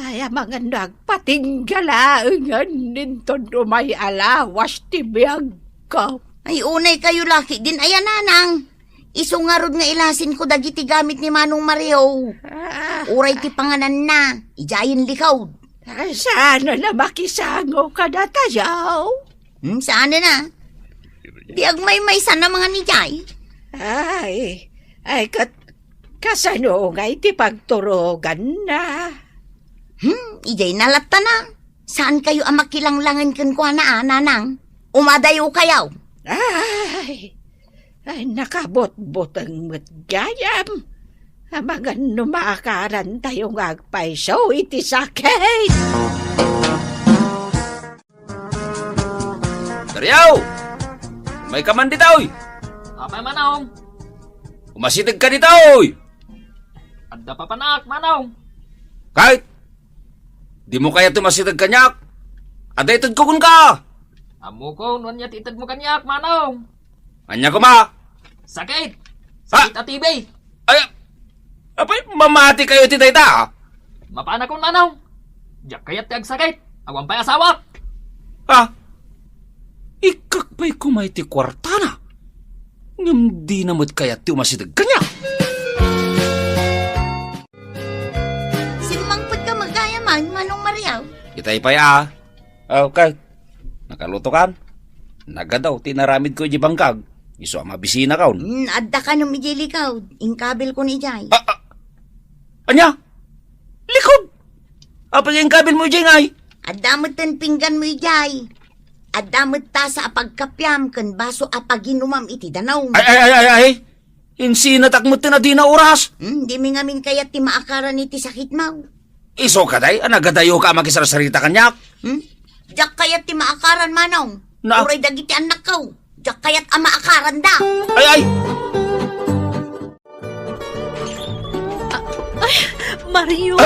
B: Ay, mga nagpatinggalaan ninton umay alawas tibiyag ko.
D: Ay, unay kayo laki din, ayan nanang. Isungarod nga ilasin ko dagiti gamit ni Manong Mario. Uray ti panganan na, ijayin likaw.
B: Sana na makisango ka na tayo.
D: Saan na? Di agmay-may sana mga ni Jay.
B: Ay, kasano nga iti pagturogan na.
D: Ijay nalata na. Saan kayo ang makilanglangan kan kwa na nanang? Umadayo kayaw.
B: Ay, nakabot-bot ang matgayam. Mga numakaran tayong agpaiso iti sakit.
A: Daryaw! May kaman dito, oy!
E: Apay manong.
A: Umasitig ka dito, oy!
E: Adda pa panak manong.
A: Kahit, di mo kaya tumasitig kanyak. Ada itod ko kun ka!
E: Amo ko, nuwan niya titad mo kanyak manong.
A: Anya ko ma!
E: Sakit!
A: Ha?
E: Sakit at tibay!
A: Ay, apay, mamati kayo ti dayta, ha?
E: Mapana ko manong. Diyak kayat tiag sakit. Awan pa'y asawa.
A: Ha? Ikak pa'y kumay ti kwarta na. Ngam di namot kaya ti umasitig kanya.
D: Simangpot ka magayaman, Manong Mariaw.
A: Itay pa'y ah. Okay. Nakaluto kan? Nagadaw, tinaramid ko di bangkag. Iso ang mabisina kaon.
D: Adda ka nung ijilikaw. Ingkabil ko ni Jay.
A: Anya? Likod! Apag yung kabil mo dyan ay?
D: Adamot ten pinggan mo Jay. Adamot ta sa apagkapyam kan baso apaginumam iti danaw.
A: Ay! Insinatak mo na di na oras.
D: Di mi ngamin kayat ti maakaran iti sakit mo.
A: Iso ka day, anagadayo ka makisarasarita kanyak.
D: Diyak kayat ti maakaran manong.
A: Na-
D: Uray dagiti anak kaw. Diyak kayat ang maakaran da.
A: Ay!
B: Mario!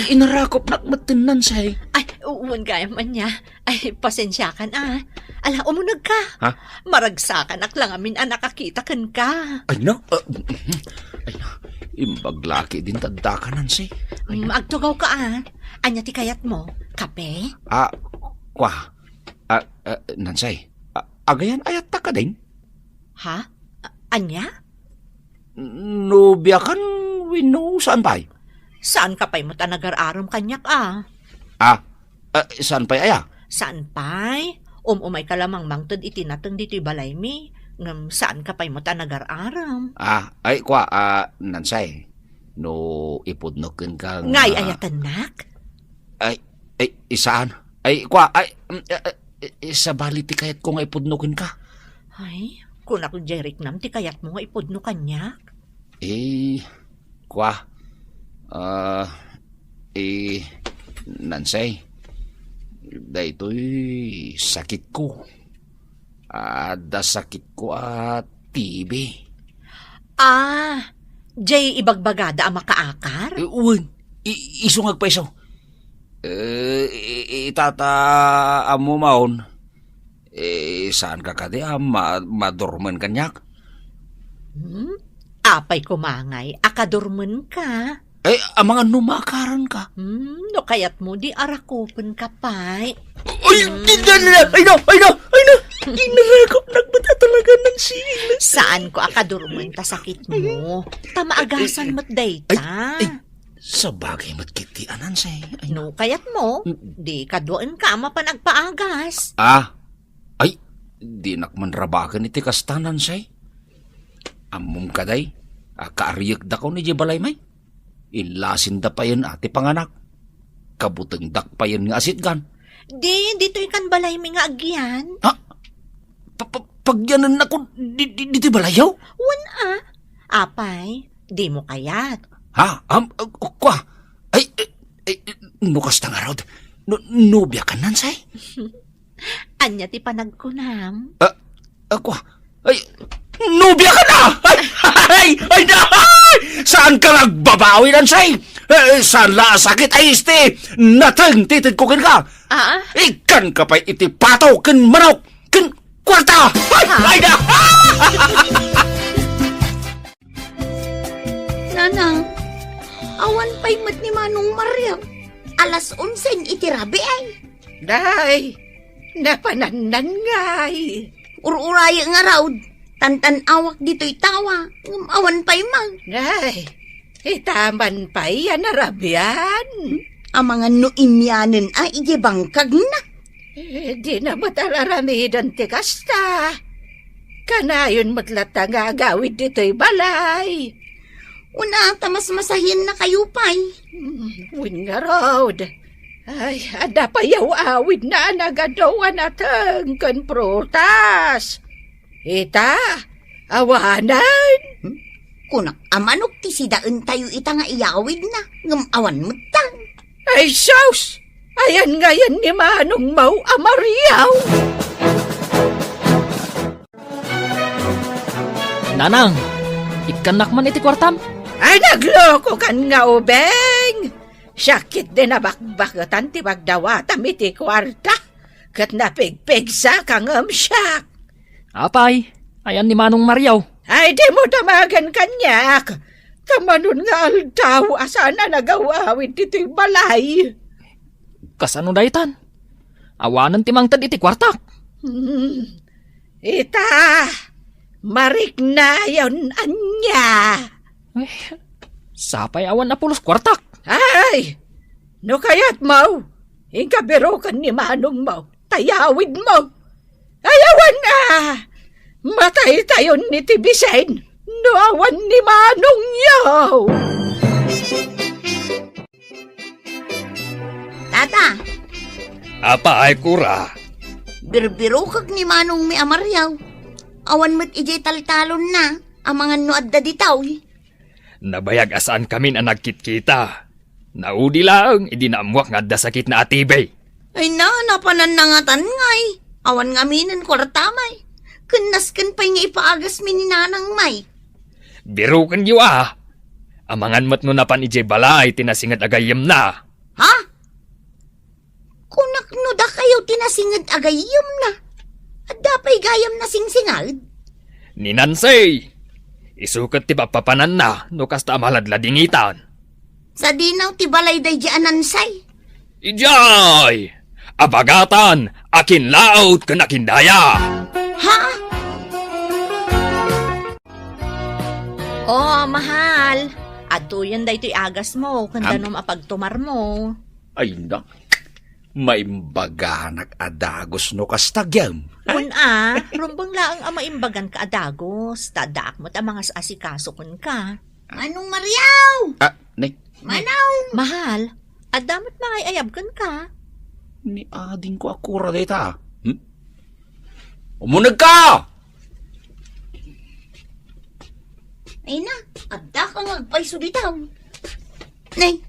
A: Inarakop nakmatinan say.
B: Ay, uwan gaya man niya. Ay, pasensya ka na. Ala, umunag ka.
A: Ha?
B: Maragsakan ak lang amin ang nakakita kan ka.
A: Ay no? Ay no? Imbaglaki din tadakanan say.
B: Agtugaw ka Anya ti kayat mo? Kape?
A: Kwa. Nansay. Agayan ayat ta ka din?
B: Ha? Anya?
A: Nubya kan wino saan pa'y?
B: Saan ka pa'y mo tanagar-arom kanyak
A: Saan pa'y aya?
B: Saan pa'y? Umay ka lamang mangtod itinatang dito'y balay mi. Ngam saan ka pa'y mo tanagar-aram?
A: Ay kwa, nansay. No ipudnokin ka
B: Ngay ayatan nak?
A: Ay, isaan? Ay, kwa, sa baliti kayat ko nga ipudnokin ka.
B: Ay, kung ako Jeric nam, ti kayat mo nga ipudno kanyak.
A: Kwa, nansay, dahito'y sakit ko. Da sakit ko TB.
B: Jay ibagbagada ang makaakar?
A: Uwan, isungag pa iso. Itata amo maon. Saan ka kadi madurman kanyak?
B: Apay kumangay, akadurman ka.
A: Ang mga numakaran ka.
B: No kayat mo di arakupan ka pa'y.
A: Ay no! Inarakop nagbata talaga ng sila.
B: Saan ko akadurman ta sakit mo? Tamaagasan mo't dayta.
A: Sa bagay matkitianan say.
B: No kayat mo, di ka doon ka mapanagpaagas.
A: Ay, di nakmanrabakan iti kastanan say. Amom kaday, kaariyag da ko ni Jibalay may. Ilasin da pa yan ati panganak. Kabutang dak pa yan nga asitgan.
B: Dito ikan balay mi nga agyan.
A: Pagyanan na ko, dito balayaw?
B: Apay, di mo kayat.
A: Kwa, nukas tang araw, nubya ka nan say?
B: Anya ti panagkunam.
A: Kwa, nubya ka na! Ay na! Saan ka nagbabawi nan say? Saan la sakit ay isti? Natang titid ko kin ka! Ikan ka pa'y iti pato kin manok kin kwarta! Ay na!
D: Nanang, awan pa'y mat ni Manong Mariaw. Alas 11 itirabi ay.
B: Day, napanandan ngay.
D: Ururaya nga raw. Tantan awak dito'y tawa. Awan pa'y mang.
B: Day, Hitaman pa yan narabyan.
D: Ang mga nuimyanin ay ijibangkag na.
B: Di na matararamidan ti kasta. Kanayon matlat nga agawid dito'y balay.
D: Una, tamas masahin na kayo pa'y.
B: Win nga road. Ay, ada pa yaw awid na nagadawa natin kan prutas. Ita, awanan.
D: Kunak amanok ti sidaan tayo ita nga iyawid na. Ngamawan mo tang.
B: Ay, saus! Ayan nga yan ni Manong Mau Amariaw.
E: Nanang, ikanak man iti kwartam.
B: Ay, nagloko kan nga ubeng. Sakit din na bakbakatan ti magdawatam iti kwarta. Kat napigpig sa kangam siyak.
E: Apay, ayan ni Manong Mariaw.
B: Ay, di mo tamagan kanyak. Kamanon nga aldaw asana nagawawid dito'y balay.
E: Kasano daytan? Awanan ti mangtad iti kwartak.
B: Ita, marik na yon anya.
E: Eh, sapay awan na pulos kwartak.
B: Ay, no kaya't mau, ingkabirokan ni Manong Mau, tayawid mo. Ayawan na, matay tayo ni Tibisen, no awan ni Manong Yaw.
D: Tata,
A: Apa ay kura?
D: birbiro kag ni Manong mi Amaryaw. Awan mo't ijay taltalon na. Ang mga nuad da ditaw.
E: Nabayag asaan kami na nagkitkita. Naudi lang, idinamuak nga da sakit na atibay.
D: Ay na, napananangatan ngay. Awan nga minin kwartamay. Kunaskan pa'y nga ipaagas mi ni Nanang May.
E: Biro kan yu Amangan mat no napan ijay balay, tinasingat agayam na.
D: Ha? Kunak no da kayo tinasingad agayom na. At dapay gayam na singsingad.
E: Ni Nansay, isukat ti papapanan na, no kasta amaladladingitan.
D: Sa dinaw ti balay day di anansay.
E: Ijay! Abagatan, akin laot kanakindaya!
D: Ha?
C: Oh, mahal. Atuyan da ito'y agas mo, kanda nung apagtumar mo.
A: Ay na, maimbaganak adagos no kastagyam.
C: Rumbang laang maimbagan ka adagos. Tadaak mo't ang mga asikaso kun ka.
D: Manong Mariaw!
A: Nay,
D: Manaw!
C: Mahal, adamot mga ayabgan ka.
A: ni ading ko akura dita. Umunag ka!
D: Ay na, adda ka ngagpaiso ditaw. Nay,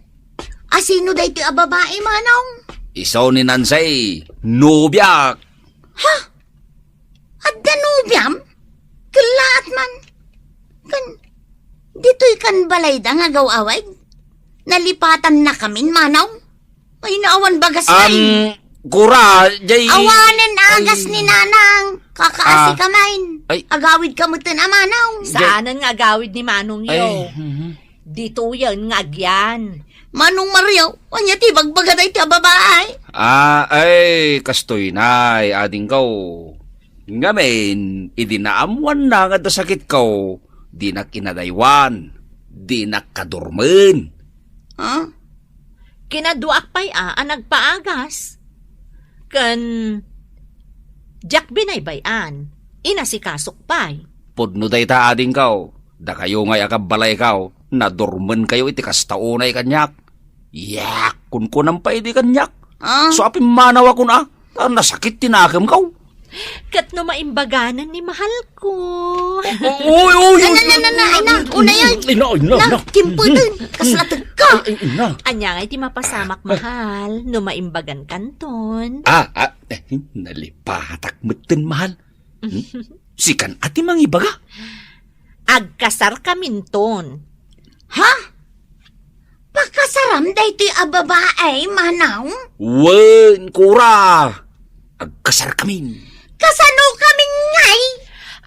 D: asino day ti ababae manong?
A: Isaw ni Nansay, nubyak.
D: Adda nubyam? Kalaat man. Dito'y kan balay da nga gawaway. Nalipatan na kamin manaw. Ay naawan bagas na
A: Kura, jay...
D: Awanan agas ni Nanang. Kakaasi kamain.
A: Ay.
D: Agawid ka mo na manaw.
C: Saanan nga agawid ni Manong yo?
A: Ay,
C: Dito yan nga agyan.
D: Manong Mariaw, anya ti bagbagaday ti babae.
A: ay, kastoy na, ading kau. Ngamen, idinaamuan na nga da sakit kau. Di na kinadaywan. Di na kadurmen.
D: Ha?
C: Kinaduak pa'y nagpaagas. Kan Jack binaybayan, inasikasok pa'y.
A: Pudno day ta ading kau. Da kayo ngay akabalay kau. Nadurmen kayo iti kastaunay kanyak. Yak, kun pa iti kanyak.
D: Ah?
A: So apim manaw ako na. Nasakit tinakam kau.
C: Kat no maimbaganan ni mahal ko.
A: Uy!
D: Una yan.
A: Ina.
D: Kimputin, kaslatag ka.
A: Ina.
C: Anya nga iti mapasamak mahal, no maimbagan kanton.
A: Nalipatak meten mahal. Sikan ati mangibaga.
C: Agkasar kaminton.
D: Ha? Pakasaram day ti ababae, manaw?
A: Wen, kura. Agkasar kami.
D: Kasano kaming ngay?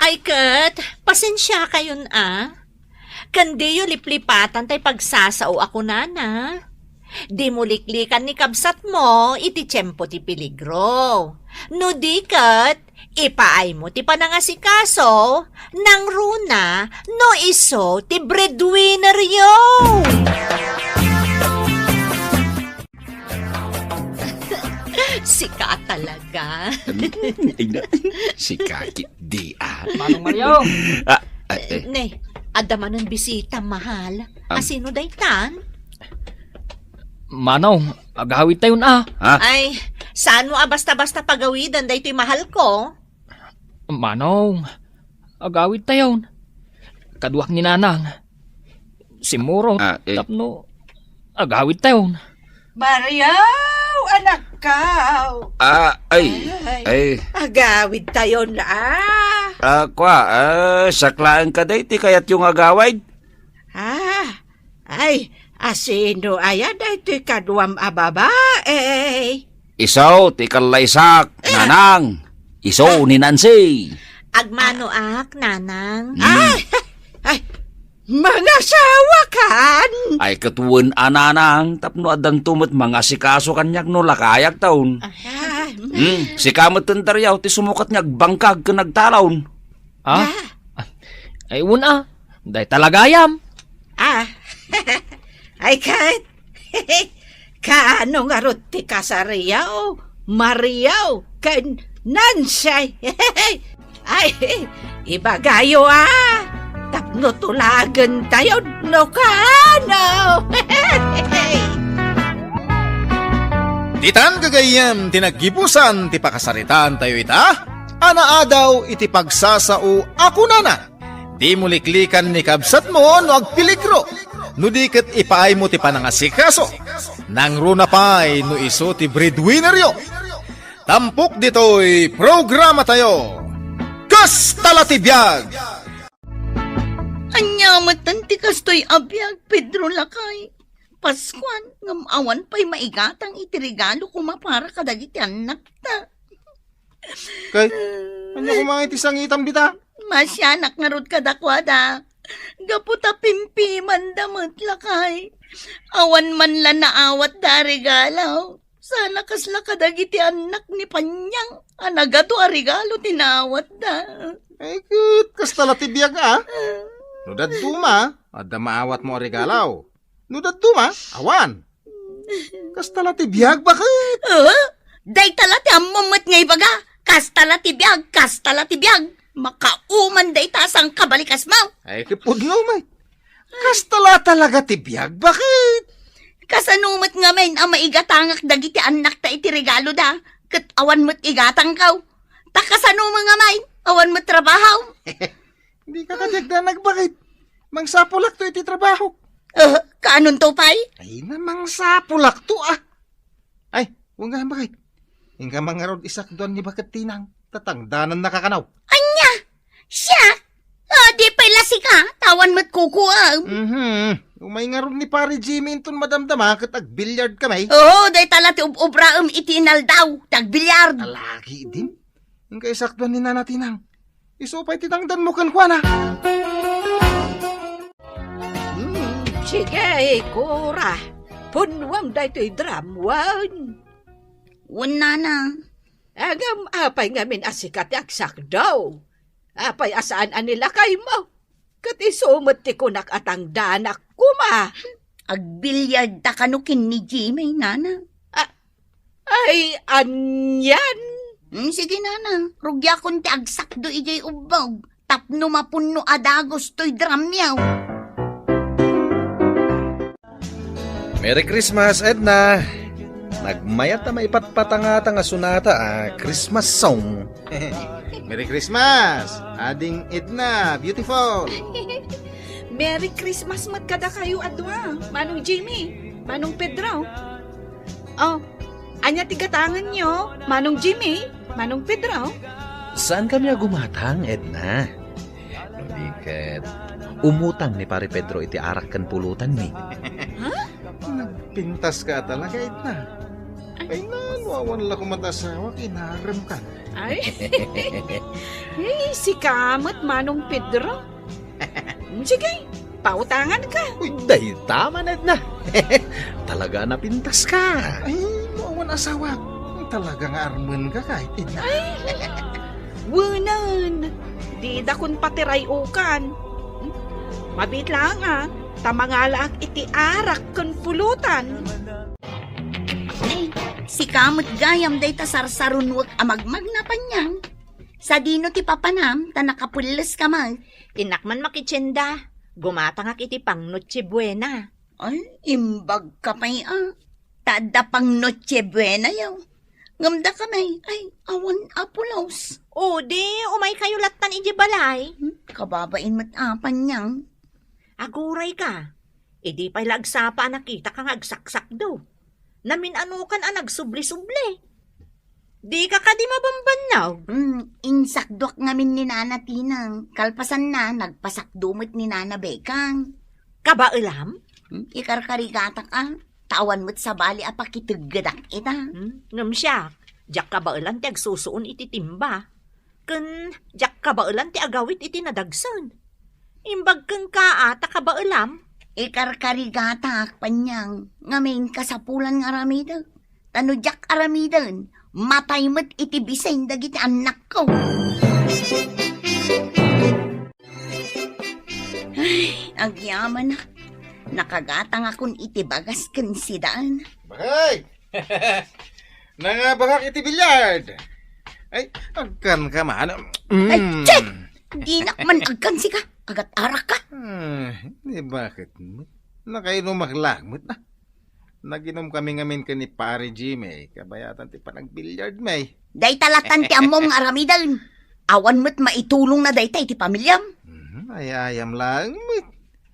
C: Ay kat, pasensya kayon Kandiyo liplipatan tay pagsasao ako nana. Di mo liklikan ni kabsat mo, iti tiyempo ti peligro. No di kat, ipaay mo ti panangasikaso, nang runa, no iso, ti breadwinner yo. Sika talaga.
A: Si Kakit di
E: Manong Mario.
C: Ne, adaman ng bisita, mahal. Asino daytan?
E: Manong, agawid tayo na.
A: Ha?
C: Ay, saan mo basta-basta pagawidan daytoy mahal ko?
E: Manong, agawid tayo. Kaduak ni Nanang. Si Murong, tapno, agawid tayo.
B: Mario, anak ka. Agawid tayo na.
A: Saklaan ka day, ti kayat yung agawid.
B: Asino ayan na ito'y kaduam babae.
A: Isaw, ti kalaysak, Nanang. Isaw ni Nancy.
C: Agmano nanang.
B: Mga sawa kan.
A: Ay katuwan Nanang, tapno adan tumot mga sikaso kanyak no lakayak taon. Si kamot tentaryaw, ti sumukat niyag bangkag ka nagtalaon.
E: Ay una, day talagayam.
B: Ay kahit. Kaano nga roti ka sa riyaw, Mariaw, kan Nansay. Ay, ibagayo tapno tulagan tayo, no kano.
F: Ditan gagayam tinaggibusan ti pakasaritan tayo ita. Ana adaw iti pagsasao ako nana. Di mo liklikan ni kabsat mo no agpiligro. No diket ipaay mo ti panangasikaso. Nang runa pay no iso ti breadwinner yo. Tampok dito'y programa tayo. Kastalatibiyag!
D: Anyamatan ti kastoy abiyag, Pedro Lakay. Paskuan, ngamawan pa'y maigatang itirigalo kumapara kadagiti anak ta.
F: Kay, ano kumain ti sangitan bita?
D: Masyanak nga rod kadakwada. Gaputa pimpiman damot Lakay. Awan man la naawat da regalaw. Sana kasla kadagiti anak ni Panyang. Anagato a regalo tinawat da.
F: Ay, good. Kastalatibiyag Nudad duma, ada maawat mo regalaw. Nudad duma, awan. Kastalatibiyag, bakit?
D: Day talati amumot ngay baga. Kastalatibiyag. Makauman day tasang kabalikas mo.
F: Ay, kipudno, may. Kastala talaga tibiyag, bakit?
D: Kasanumat nga men ang maigatangak dagiti anak ta iti regalo da. Kat awan mo't igatang kaw. Takasanuma nga may, awan mo't trabaho.
F: Hindi ka kadagdanag, bakit? Mangsapulak to iti trabaho.
D: Kaanon to pay?
F: Ay na, mangsapulak to Ay, huwag nga, bakit? Hingga mga rod isak doon ni bakit tinang. Tatangdanan nakakanaw.
D: Anya? Siya? Di pala si ka, tawan mo't kukuha.
F: Umay nga ron ni pare Jimmy inton madamdama kat ag-billiard kamay.
D: Day talati ubraam itinal daw, tagbilyard.
F: Alagi din. Yung kaisaktuan ni nanatinang. Isupay titangdan mo kan Juana.
B: Sige, kura. Punwang da ito'y dramwan.
D: Wala na.
B: Agam apay ngamin asikat yaksak daw. Apay asaan anila kay mo. Kat isumot ti kunak atang danak kuma.
D: Agbilyard ta kanukin ni Jimmy, nana.
B: Ay, anyan.
D: Sige, nana. Rugya kon ti agsakdo ijay ubog. Tapno mapunno adagos to'y dramyaw.
F: Merry Christmas, Edna. Nagmayat na maipatpatangata nga sunata Christmas song. Merry Christmas, ading Edna, beautiful.
B: Merry Christmas mat kada kayo adwa. Manong Jimmy, Manong Pedro. Anya tigatangan nyo, Manong Jimmy, Manong Pedro.
G: Saan kami agumatang, Edna? Nudiket, umutang ni pare Pedro iti arak kan pulutan ni.
F: Nagpintas ka talaga, Edna. Ay nawawan lang kumatasawa, kinaram ka.
B: Ay, si Kamot, Manong Pedro. Sige, pautangan ka.
G: Uy, dahi tama, Edna. Talaga napintas ka.
F: Ay, nawawan asawa. Talagang arman ka kahit Edna.
B: Wunan, di dakon patiray ukan. Mabit lang tamangalaak iti arak kan pulutan.
D: Ay, si kamot gayam day ta sarsarunwag amagmag na panyang. Sa dino ti papanam, ta nakapulis ka man.
C: Inakman makitsenda. Gumatang iti pang Noche Buena.
D: Ay, imbag ka pa'y Tada pang Noche Buena yaw. Ngamda ka may, ay, awan apulaws.
C: O di, umay kayo latan iti balay.
D: Kababain mo't panyang.
C: Aguray ka. Idi pa'y lagsapa nakita kang agsaksak do. Namin ano kan nagsubli-subli. Di ka di mabambanaw.
D: Insakdok ngamin ni Nana Tinang. Kalpasan na, nagpasakdumot ni Nana Bekang.
C: Kabailam?
D: Ikarkarigatak tawan mo't sa bali apakituggadak ita.
C: Ngam siya, jak kabailan ti agsusuon iti timba. Kun jak kabailan ti agawit iti nadagsan. Imbag kang kaata kabailam.
D: Ikarkarigatak panyang ngamin kasapulan nga aramidan. Tanudyak aramidan, matay mo't iti bisayn dagiti anak ko. Ay, agyaman na. Nakagatang akong iti bagas kan sidaan.
F: Bagay! Nangabagak iti bilyard! Ay, agkan ka man.
D: Ay, check! Di nakman agkan si ka. Agat arak ka.
F: Bakit mo? Nakainom maglagmot na. Naginom kami ngamin ka ni Pare Jimmy. Kabayatan ti panagbilyard may.
D: Day talatan ti among aramidan. Awan mo't maitulong na day tay ti pamilyam.
F: Ay, ayam lang.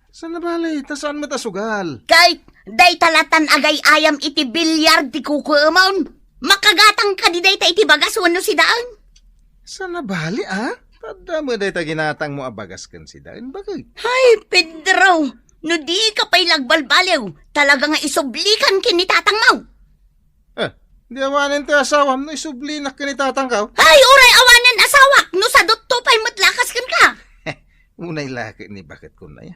F: Saan na balay? Saan mo tasugal?
D: Kahit day talatan agay ayam iti bilyard ti kukuamaon. Makagatang ka di day tay iti bagas wano si daan.
F: Saan na bali, Tada mo day ginatang mo abagas kan si Daan. Bakit?
D: Ay, Pedro, no di ka pa'y lagbalbaliw. Talaga nga isublikan kinitatang mo.
F: Di awanin ti asawam no isubli na kinitatang ka.
D: Ay, uray awanan asawak. No sa dotto pa'y matlakas kan ka.
F: Unay laki ni bakit ko na ya.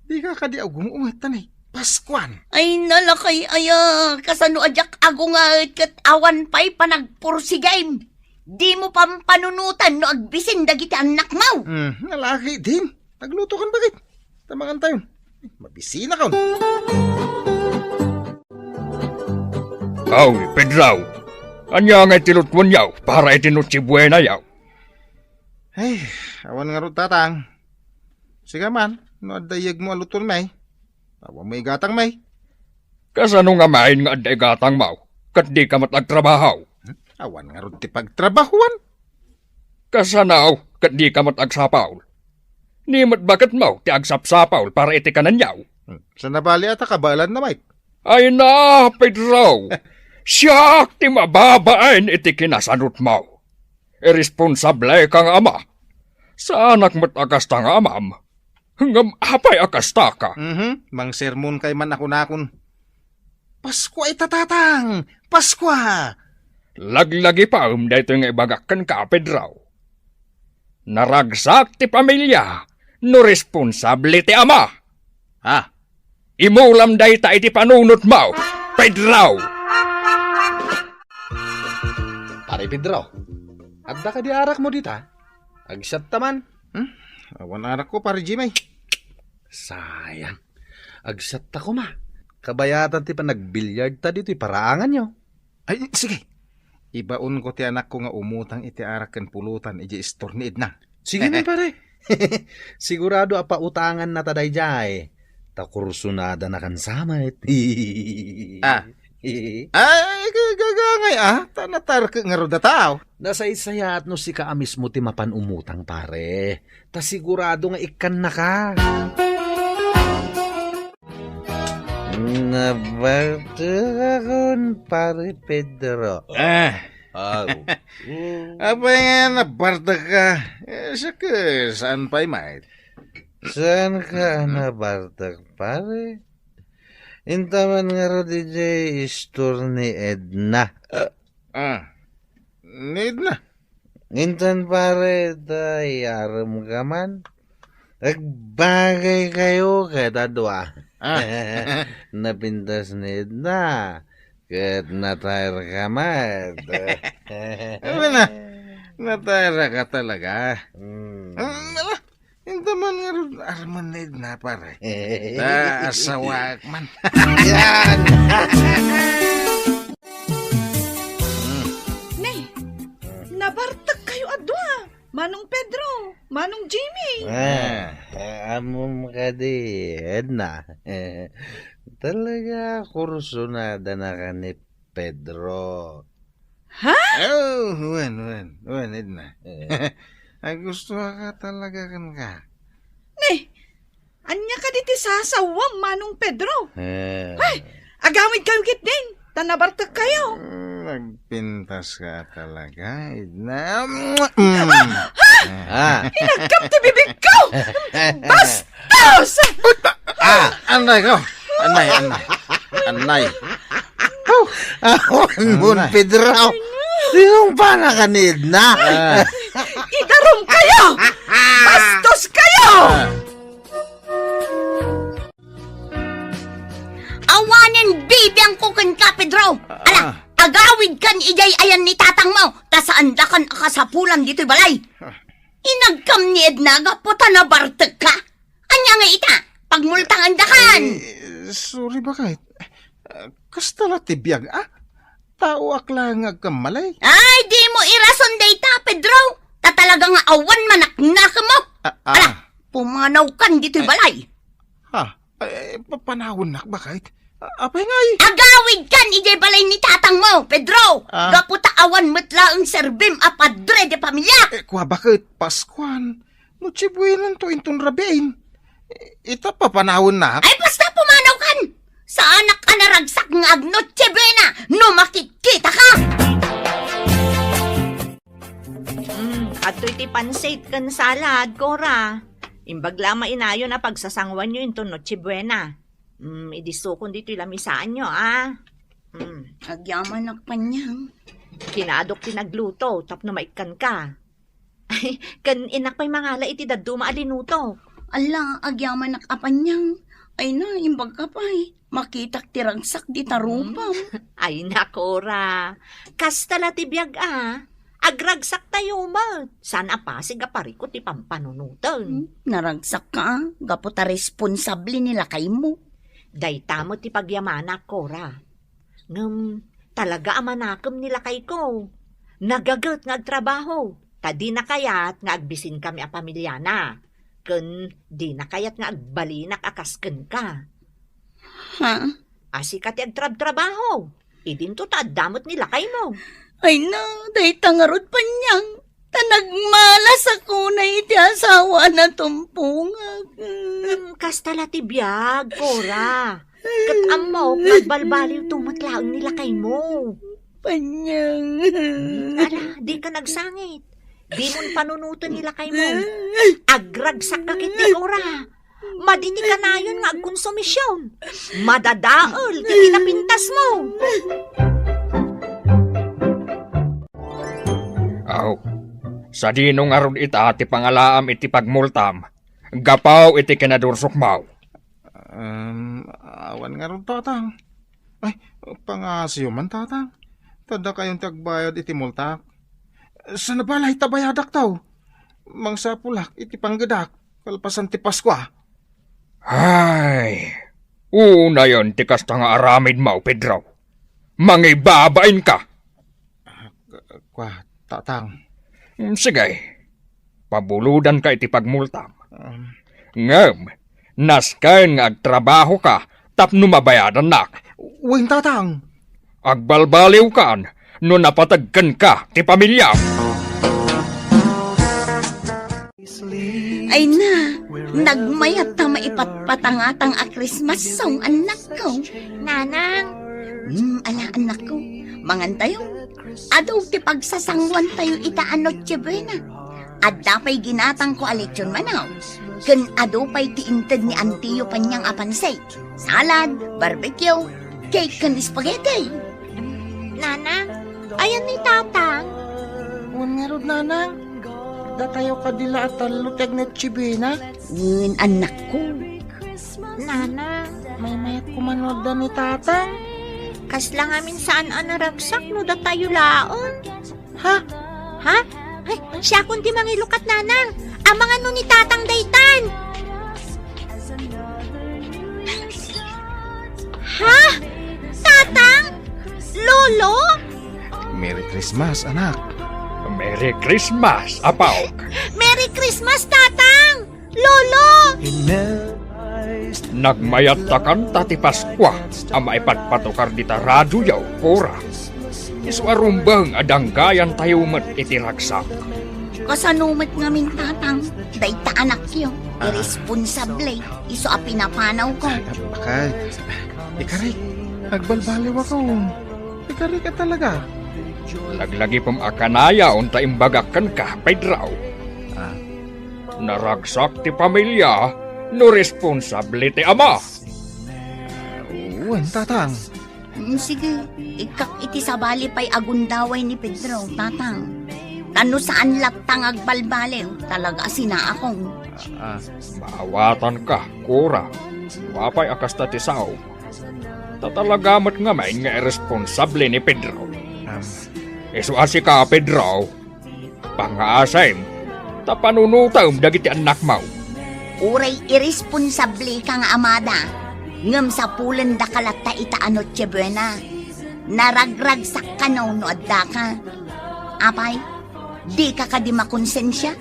F: Di ka kadi agumungatan eh. Paskwan.
D: Ay, nalakay aya. Kasano ajak ako nga kat awan pa'y panagpursigay. Di mo pampanunutan no agbisin dagiti anak mo.
F: Nalaki din. Nagluto kan bakit? Tamangan tayo. Mabisina ka.
E: Aw, Pedraw. Anya nga tilutwan yaw para iti Noche Buena yaw.
F: Ay, awan nga ro tatang. Sige man, no adayag mo aluton may. Awan may gatang may.
E: Kasano nga main nga aday gatang maw, kat di ka matagtrabahaw.
F: Awan nga ro ti pagtrabahuan.
E: Kasanaw, kat di ka matagsapaw. Ni mat bakit maw ti agsapsapaw para iti kananyaw.
F: Sa nabali ata kabalan na may.
E: Ay na, Pedraw. Siyak ti mababain iti kinasanot maw. Irresponsable kang ama. Sa anak mo't akasta nga amam. Hanggang apay akasta ka.
F: Mang sermon kay man ako nakon. Pasko ay tatatang! Pasko!
E: Laglagi pa dito nga ibagakan ka, Pedraw. Naragsak ti pamilya, no responsable ti ama. Imulam day ta iti panunot mo, Pedraw.
G: Pare Pedro, adda ka di arak mo dita? Agsat taman.
F: Awan arak ko, Pare Jimmy.
G: Sayang. Agsat ta ko ma. Kabayatan ti pa nagbilyard ta dito paraangan nyo.
F: Ay, sige. Ibaon ko ti anak ko nga umutang iti arak kan pulutan iji istor ni Edna.
G: Sige man pare. Sigurado apa utangan na taday jay. Takursunada na kan samet.
F: Ay, gagangay Tanatar ka nga ro da tao.
G: Nasa isayat no si ka amis mo ti mapan umutang pare. Ta sigurado nga ikan na ka. Nabartakon pare Pedro.
F: Apa nga nabarta ka? Saan pa'y mait?
G: Saan ka nabartak pare? Intaman nga ro DJ istor ni Edna.
F: Ni Edna?
G: Intan pare tayaram ka man. Nagbagay kayo kada dua. Napintas ni Edna. Kat natayar ka man.
F: Ano na? Natayar ka talaga.
H: Hindi man nga rin armanid na pare. Asawak man. Yan.
B: Nay, nabartag kayo adwa. Manong Pedro, Manong Jimmy.
G: Amom ka di, Edna. Talaga kursunada na ka ni Pedro.
H: Oh, wan, Edna. Ay, gusto ka talaga kan ka.
B: Nay, anya ka diti sasawam, Manong Pedro.
G: Ay,
B: Agamid kayo kit din. Tanabartag kayo.
H: Nagpintas ka talaga, Edna.
B: Inagkam ti bibig ko. Bastos!
H: Anay ko. Anay.
G: Awan mo, Pedro. Sinong pa na ka ni Edna?
B: Idarom kayo! Bastos kayo!
D: Awanin bibiyang kukin ka, Pedro. Ala, agawid kan ijay ayan ni tatang mo. Tasaan da kan akasapulan dito'y balay. Inagkam ni Edna, gaputa na bartag ka. Anya nga ita, pagmultangan da kan.
H: Sorry ba kahit? Kastala tibiyag, Tao akla nga kamalay.
D: Ay, di mo irason data, Pedro. Tatalaga nga awan manak na ka mo. Ala, pumanaw kan dito'y balay.
H: Papanahon na ba kahit? Apay nga
D: Agawid kan ijay balay ni tatang mo, Pedro. Gaputa awan matla ang serbim apadre de pamilya.
H: Kwa bakit? Paskuan. Muchibuinan to inton rabein. Ita papanahon na.
D: Ay, basta pumanaw kan. Sa anak ka naragsak ng agnotche buena, no makikita ka.
C: Ato iti pansit kan salad, Cora. Imbag lama inayo na pagsasangwan nyo into Noche Buena. Idisukon dito ilamisaan nyo,
D: Agyaman nakpanyang.
C: Kinaadok tinagluto, tapno maikan ka. Ay, kan inak pa'y mangala iti daduma alinuto.
D: Ala, agyaman nakapanyang. Ay na, imbag ka pa'y. Makitak tiragsak di tarupam.
C: Ay na, Cora. Kastala tibiyag, Agragsak tayo, mat. Sana pa, siga parikot ipampanunutan.
D: Naragsak ka, gaputa responsable nila kay mo.
C: Dayta mo ti pagyamana, Cora. Talaga amanakam nila kay ko. Nagagat nga agtrabaho. Tadi na kayat nga agbisin kami a pamilyana. Ken di na kayat nga agbalinak akasken ka.
D: Ha?
C: Asi ka ti agtrab-trabaho. Idin to tadamot nila kay mo.
D: Ay na, dahi tangarod pa niyang. Tanagmalas ako na iti asawa na tumpungag.
C: Kastala ti biyag, Cora. Kat amaw, magbalbaliw tumatlaang nila kay mo.
D: Panyang.
C: Ala, di ka nagsangit. Di mon panunutan nila kay mo. Agragsak ka kiti, Cora. Madini ka na yun nga agkonsumisyon. Madadaol, kiti napintas mo.
E: Aw, sa dinong aron ita ti pangalaam iti pagmultam, gapaw iti kinadursok maw.
H: Awan nga ron tatang. Ay, pangasyo man tatang. Tada kayong tagbayad iti multak. Sa nabalay tabayadak taw. Mangsa pulak iti panggadak. Kalpasan ti Paskwa.
E: Ay, una yon ti kasta nga aramid maw, Pedro. Mangibabain ka.
H: Kwa, tatang.
E: Sige, pabuludan ka iti pagmultam. Ngem, naskain nga agtrabaho ka, tapno mabayadan na.
H: Uwing tatang.
E: Agbalbaliw ka, no napatagkan ka ti pamilya.
D: Ay na, nagmayat na maipatpatangatang a Christmas song, anak ko.
C: Nanang,
D: Ala, anak ko, mangantayo. Adaw ti pagsasangwan tayo itaan Noche Buena. Adda pa'y ginatang ko alitsyon manaw. Ken adaw pa'y tiinted ni Antiyo panyang apansay. Salad, barbecue, cake kan spaghetti.
C: Nanang, ayan ni tatang.
B: Uwan nga rod, nanang. Da tayo kadila at talutag na chibina.
D: Anak ko.
C: Nanang,
B: May mayat kumanod da ni tatang.
C: kasla nga minsan anaragsak no da tayo laon.
B: Ha?
C: Ha? Ay, siya kundi mangilukat nanang.
D: Ang mga no ni Tatang Daytan. Ha? Tatang? Lolo?
H: Merry Christmas, anak.
E: Merry Christmas, apaw.
D: Merry Christmas, Tatang! Lolo!
E: Nagmayat takan tati Paskwa, ang maipatpatukar di tarado yaw, kora. Isuarumbang adanggayan tayo mat itiragsak.
D: Kasanumat ngamin, Tatang. Dayta anak yo. Irresponsable. Iso a pinapanaw ko.
H: Bakay. Ikaray, agbalbaliw ako. Ikaray ka talaga.
E: Laglagi pong akanaya unta imbagakan ka, Pedro. Naragsak ti pamilya, no responsable ti ama.
H: Uwan, Tatang.
D: Sige, ikak iti sabali pa'y agundaway ni Pedro, Tatang. Tano saan laktang agbalbaliw, talaga sina akong.
E: Maawatan ka, kora. Wapay akas ta ti sao. Tatalagamat nga may nga irresponsable ni Pedro. Isuasi ka, Pedro. Pangaasay, tapanunutaw dagiti anak mo.
D: Uray irresponsable ka nga amada. Ngam sa pulen da kalata ita Noche Buena. Naragrag sa kanaw no adda ka. Apay, di ka di makonsensya?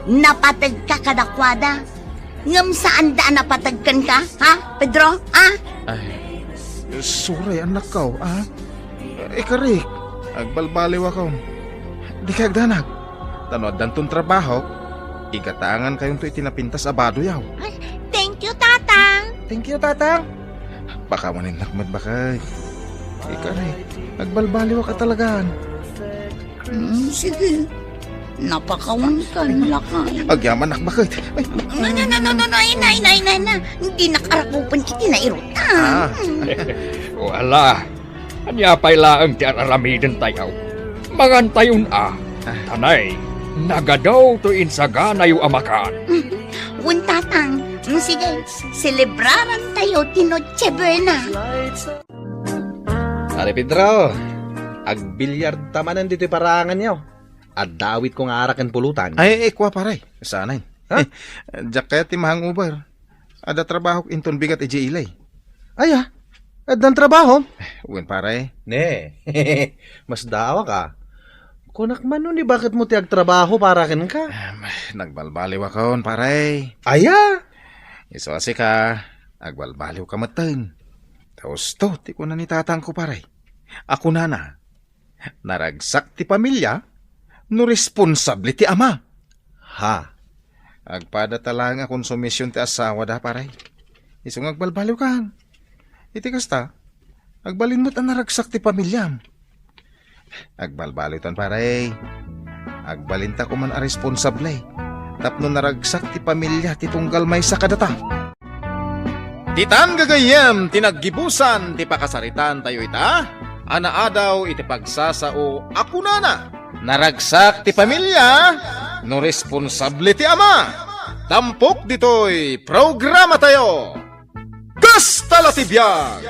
D: Napatag ka kadakwada? Ngam saan da napatagkan ka, ha, Pedro?
H: Ay, suray anak ko, Ikaray, agbalbaliw ako. Di ka agdanag. Tanood dantong trabaho, igatangan kayong to itinapintas abado yaw.
D: Thank you, Tatang.
H: Thank you, Tatang. Baka manin nakmad bakay. Ikaray, agbalbaliw ka talagaan.
D: Sige. Napakawan ka, lakay.
H: Agyaman nakbakay. Ay,
D: Na. Hindi nakarakupan iti na iruta.
E: Wala. Anya pa'y laang ti aramiden tayo. Mangantayon Tanay, nagadaw to insagana yu amakan.
D: Tatang. Sige, celebraran tayo ti Noche Buena.
G: Pare Pedro, agbilyard tamanan dito parangan niyo. At dawit ko nga arakan pulutan.
H: ay, kwa paray. Sanay.
G: Ha?
H: Diyak kaya ti mahang uber. Ada trabaho inton bigat iji ilay.
G: Aya, adan trabaho.
H: Uwan paray.
G: Ne, mas dawa ka. Kunak man nun, bakit mo tiag trabaho para kin ka?
H: Nagbalbaliw ako, paray.
G: Aya!
H: Isuasi ka, agbalbaliw ka matan. Tapos to, ti ko na ni tatang ko, paray. Ako na. Naragsak ti pamilya, no responsable ti ama.
G: Ha?
H: Agpada talang akong sumisyon ti asawa da, paray. Isong agbalbaliw ka. Iti kasta, agbalin mo't ang naragsak ti pamilyam. Agbalbaliw tan, paray. Agbalinta ko man a responsable. Tapno naragsak ti pamilya ti tunggal may sa kadata. Titan gagayem, tinaggibusan, ti pakasaritan tayo ita. Anaadaw iti pagsasao ako na. Naragsak ti pamilya, no responsable ti ama. Tampok ditoy programa tayo. Kasta la ti biyag!